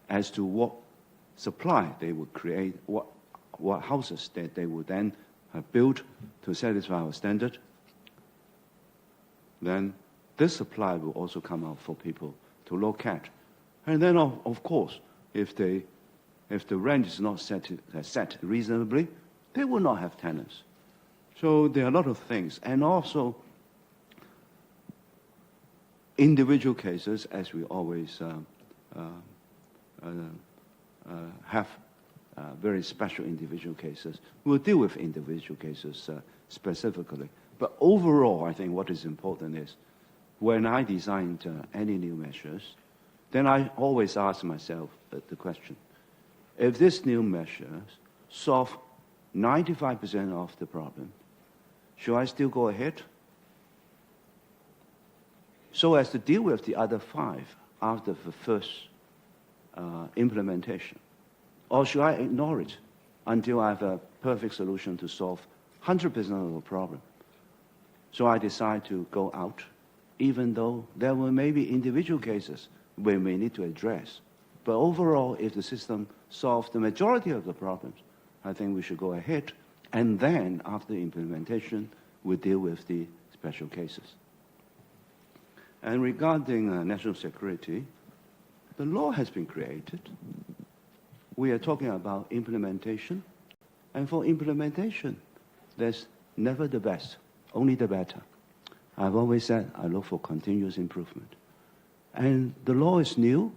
as to what supply they would create, what houses that they would then build to satisfy our standard, then this supply will also come out for people to look at. And then, of course, if the rent is not set reasonably, they will not have tenants. So there are a lot of things. And also, individual cases, as we always have very special individual cases. We'll deal with individual cases specifically. But overall, I think what is important is when I designed any new measures, then I always ask myself the question, if this new measures solve 95% of the problem, should I still go ahead? So as to deal with the other 5 after the first implementation? Or should I ignore it until I have a perfect solution to solve 100% of the problem? So I decide to go out, even though there were maybe individual cases we may need to address. But overall, if the system solves the majority of the problems, I think we should go ahead. And then, after implementation, we deal with the special cases. And regarding national security, the law has been created. We are talking about implementation. And for implementation, there's never the best, only the better. I've always said I look for continuous improvement. And the law is new,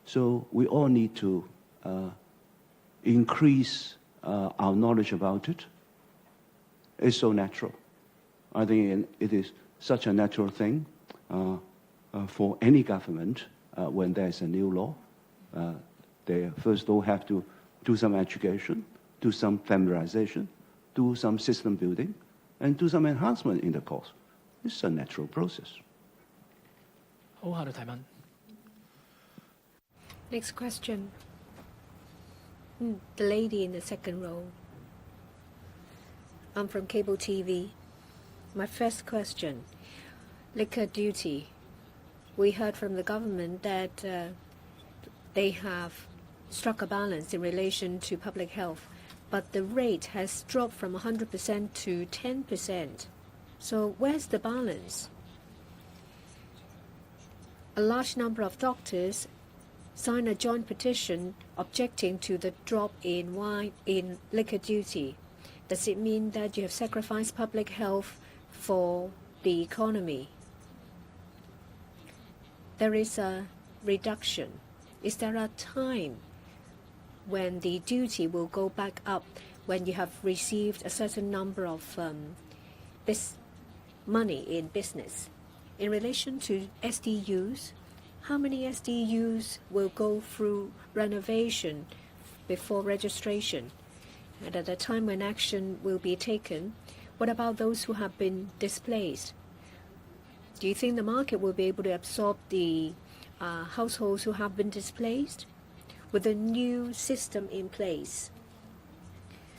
so we all need to increase our knowledge about it. It's so natural. I think it is such a natural thing for any government when there's a new law. They first all have to do some education, do some familiarization, do some system building, and do some enhancement in the course. It's a natural process. 好，下度提問。 Next question. The lady in the second row. I'm from cable TV. My first question, liquor duty. We heard from the government that they have struck a balance in relation to public health, but the rate has dropped from 100% to 10%. So where's the balance? A large number of doctors signed a joint petition objecting to the drop in liquor duty. Does it mean that you have sacrificed public health for the economy? There is a reduction. Is there a time when the duty will go back up when you have received a certain number of money in business? In relation to SDUs, how many SDUs will go through renovation before registration? And at the time when action will be taken, what about those who have been displaced? Do you think the market will be able to absorb the households who have been displaced with a new system in place?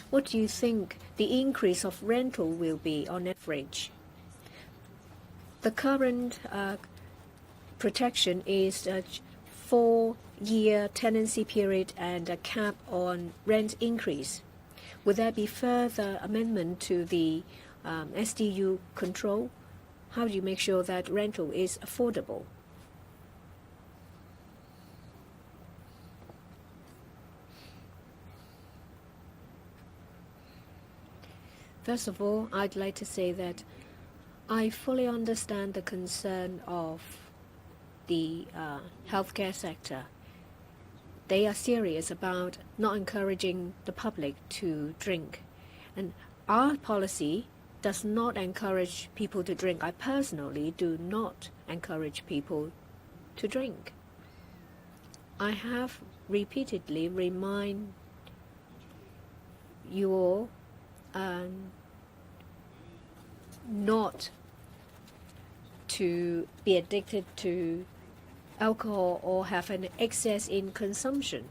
What do you think the increase of rental will be on average? The current protection is a 4-year tenancy period and a cap on rent increase. Will there be further amendment to the SDU control? How do you make sure that rental is affordable? First of all, I'd like to say that I fully understand the concern of the healthcare sector. They are serious about not encouraging the public to drink. And our policy does not encourage people to drink. I personally do not encourage people to drink. I have repeatedly remind you all not to be addicted to alcohol or have an excess in consumption.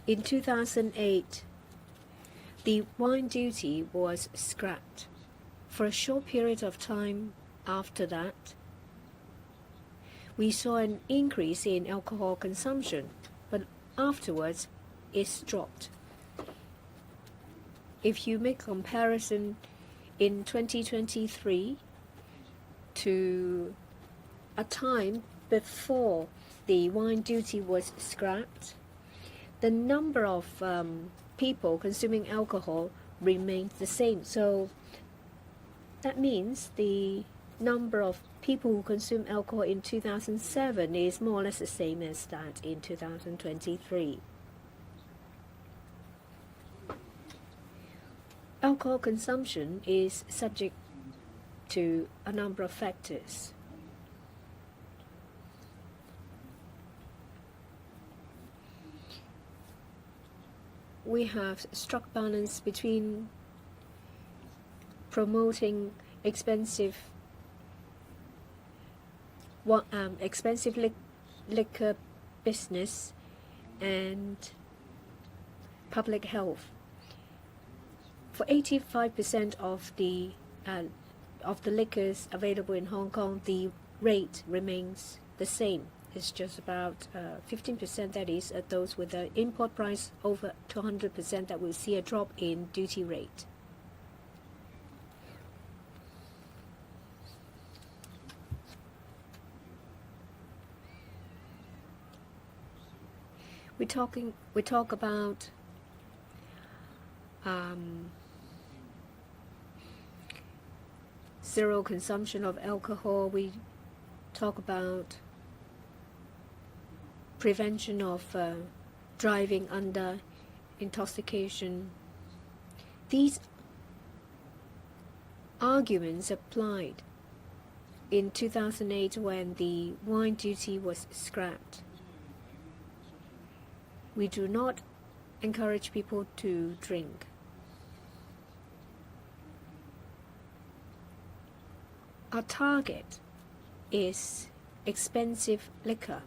In 2008, the wine duty was scrapped. For a short period of time after that, we saw an increase in alcohol consumption, but afterwards it's dropped. If you make comparison in 2023 to a time before the wine duty was scrapped, the number of people consuming alcohol remained the same. So that means the number of people who consume alcohol in 2007 is more or less the same as that in 2023. Alcohol consumption is subject to a number of factors. We have struck balance between promoting expensive liquor business and public health. For 85% of the liquors available in Hong Kong, the rate remains the same. It's just about 15%, that is, those with the import price over 200% that will see a drop in duty rate. We talk about zero consumption of alcohol. We talk about prevention of driving under intoxication. These arguments applied in 2008 when the wine duty was scrapped. We do not encourage people to drink. our target is expensive liquor.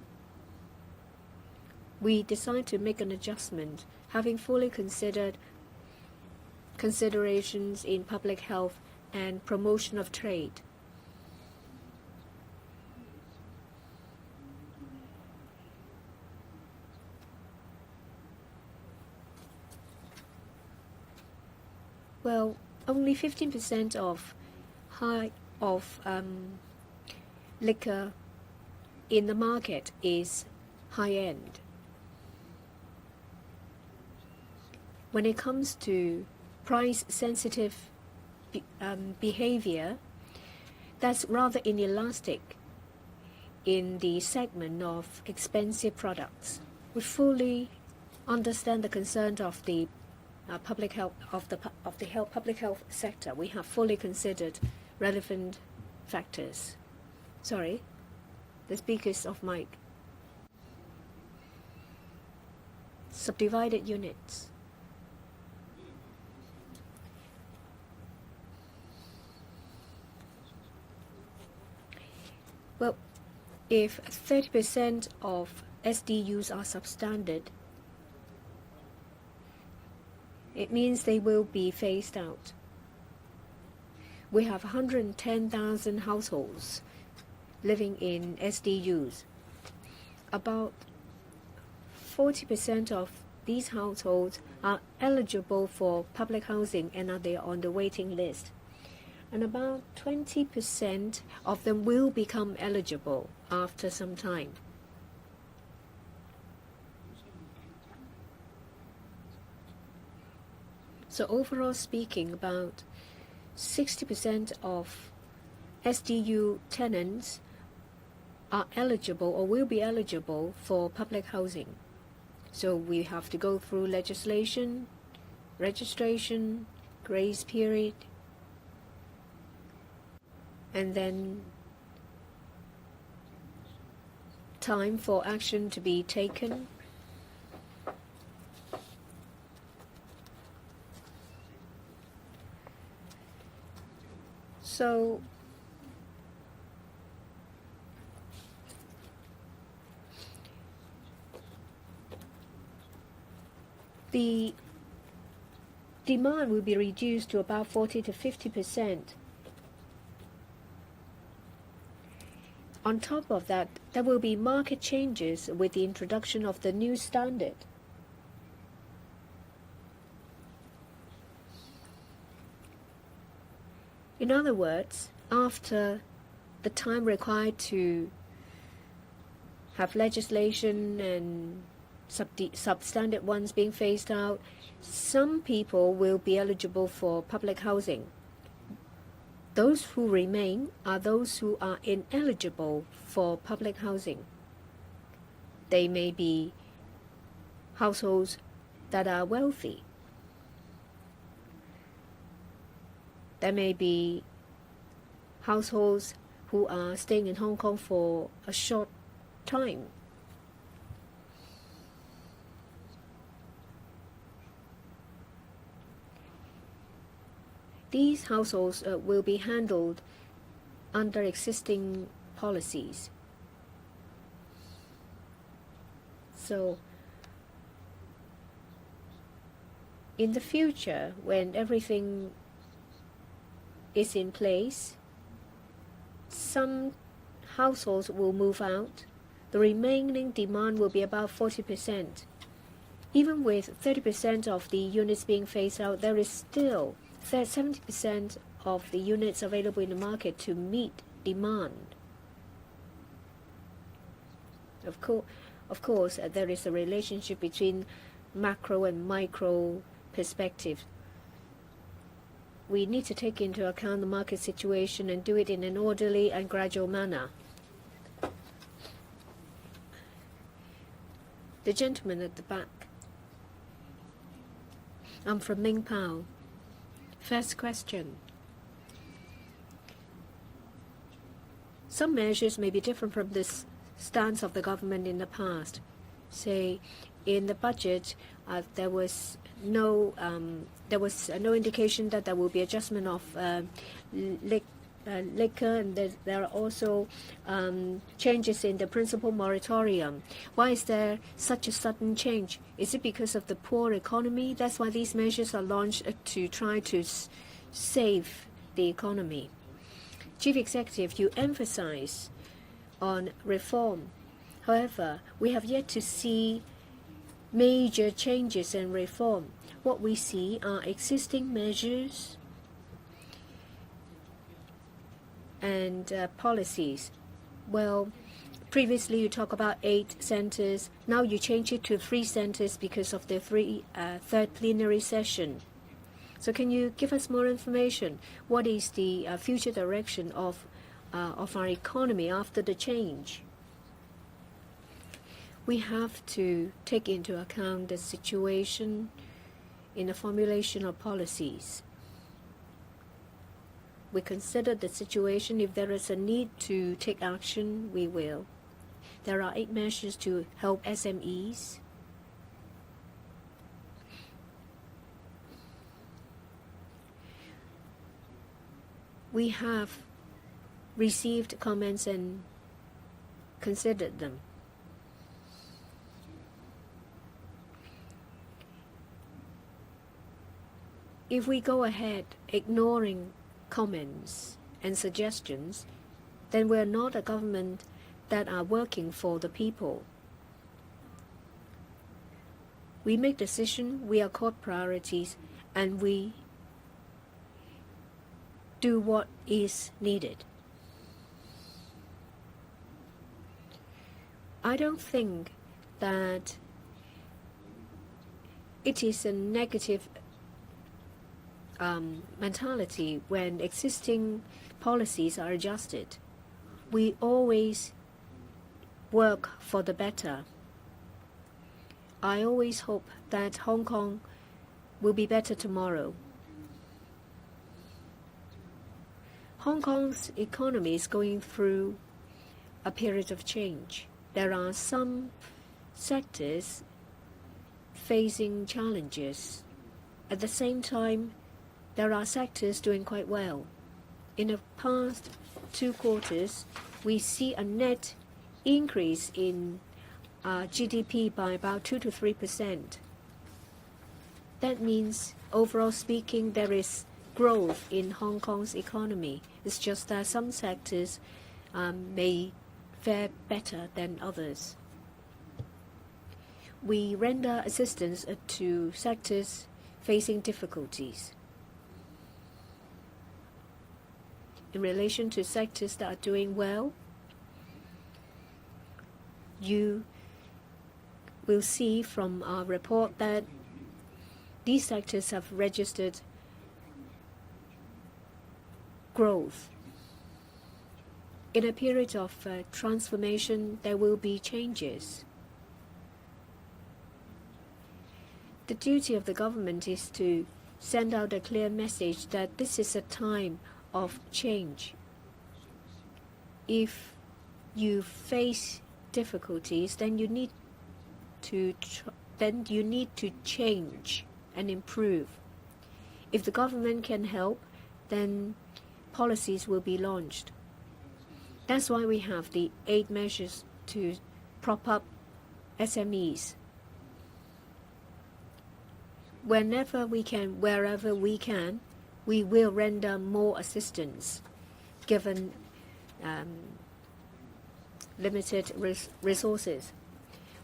We decide to make an adjustment, having fully considered considerations in public health and promotion of trade. Well, only 15% of liquor in the market is high-end. When it comes to price-sensitive behavior, that's rather inelastic in the segment of expensive products. We fully understand the concern of the public health public health sector. We have fully considered relevant factors. Sorry, the speaker's off mic. Subdivided units. Well, if 30% of SDUs are substandard, it means they will be phased out. We have 110,000 households living in SDUs. About 40% of these households are eligible for public housing and are there on the waiting list. And about 20% of them will become eligible after some time. So overall speaking, about 60% of SDU tenants are eligible or will be eligible for public housing. So we have to go through legislation, registration, grace period, and then time for action to be taken. So the demand will be reduced to about 40 to 50%. On top of that, there will be market changes with the introduction of the new standard. In other words, after the time required to have legislation and substandard ones being phased out, some people will be eligible for public housing. Those who remain are those who are ineligible for public housing. They may be households that are wealthy. There may be households who are staying in Hong Kong for a short time. These households will be handled under existing policies. So, in the future, when everything is in place, some households will move out. The remaining demand will be about 40%. Even with 30% of the units being phased out, there is still 70% of the units available in the market to meet demand. Of course, there is a relationship between macro and micro perspective. We need to take into account the market situation and do it in an orderly and gradual manner. The gentleman at the back. I'm from Ming Pao. First question. Some measures may be different from this stance of the government in the past. Say, in the budget, there was no indication that there will be adjustment of liquor, and there are also changes in the principal moratorium. Why is there such a sudden change? Is it because of the poor economy? That's why these measures are launched to try to save the economy. Chief Executive, you emphasize on reform. However, we have yet to see major changes and reform. What we see are existing measures and policies. Well, previously you talk about 8 centers. Now you change it to 3 centers because of the third plenary session. So can you give us more information? What is the future direction of our economy after the change? We have to take into account the situation in the formulation of policies. We consider the situation. If there is a need to take action, we will. There are 8 measures to help SMEs. We have received comments and considered them. If we go ahead ignoring comments and suggestions, then we're not a government that are working for the people. We make decisions, we accord priorities, and we do what is needed. I don't think that it is a negative mentality when existing policies are adjusted. We always work for the better. I always hope that Hong Kong will be better tomorrow. Hong Kong's economy is going through a period of change. There are some sectors facing challenges. At the same time, there are sectors doing quite well. In the past 2 quarters, we see a net increase in GDP by about 2 to 3%. That means, overall speaking, there is growth in Hong Kong's economy. It's just that some sectors may fare better than others. We render assistance to sectors facing difficulties. In relation to sectors that are doing well, you will see from our report that these sectors have registered growth. In a period of transformation, there will be changes. The duty of the government is to send out a clear message that this is a time of change. If you face difficulties, then you need to change and improve. If the government can help, then policies will be launched. That's why we have the 8 measures to prop up SMEs. Whenever we can, wherever we can, we will render more assistance, given limited resources.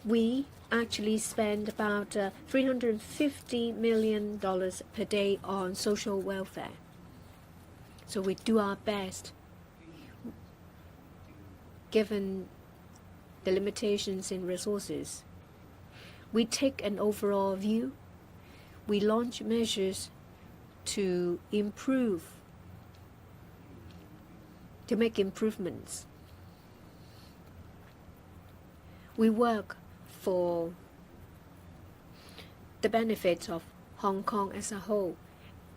We actually spend about $350 million per day on social welfare. So we do our best, given the limitations in resources. We take an overall view. We launch measures to improve, to make improvements. We work for the benefit of Hong Kong as a whole.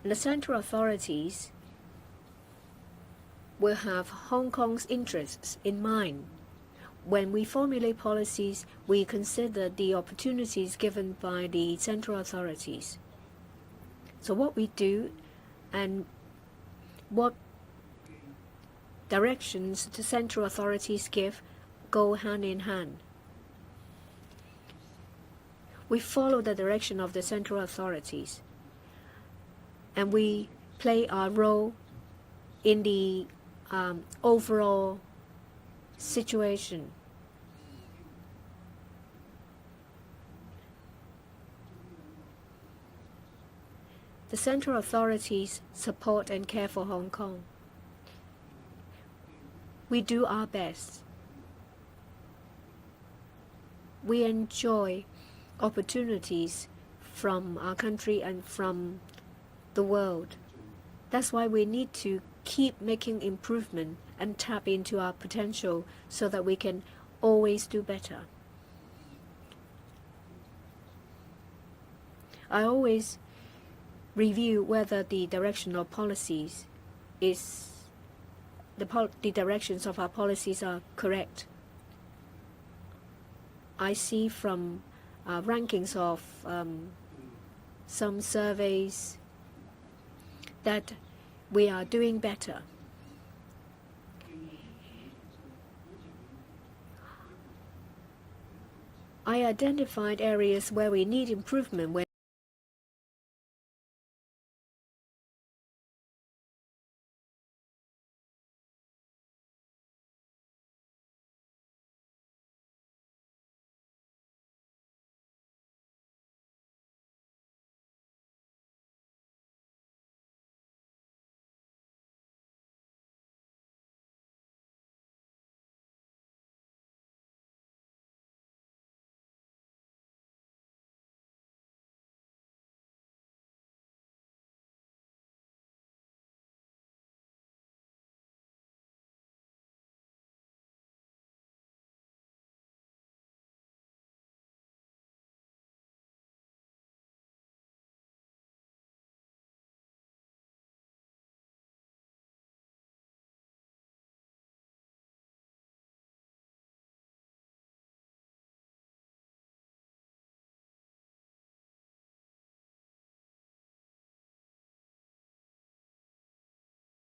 And the central authorities will have Hong Kong's interests in mind. When we formulate policies, we consider the opportunities given by the central authorities. So what we do and what directions the central authorities give go hand in hand. We follow the direction of the central authorities, and we play our role in the overall situation. The central authorities support and care for Hong Kong. We do our best. We enjoy opportunities from our country and from the world. That's why we need to keep making improvement and tap into our potential so that we can always do better. I always review whether the direction of policies is the directions of our policies are correct. I see from rankings of some surveys that we are doing better. I identified areas where we need improvement, where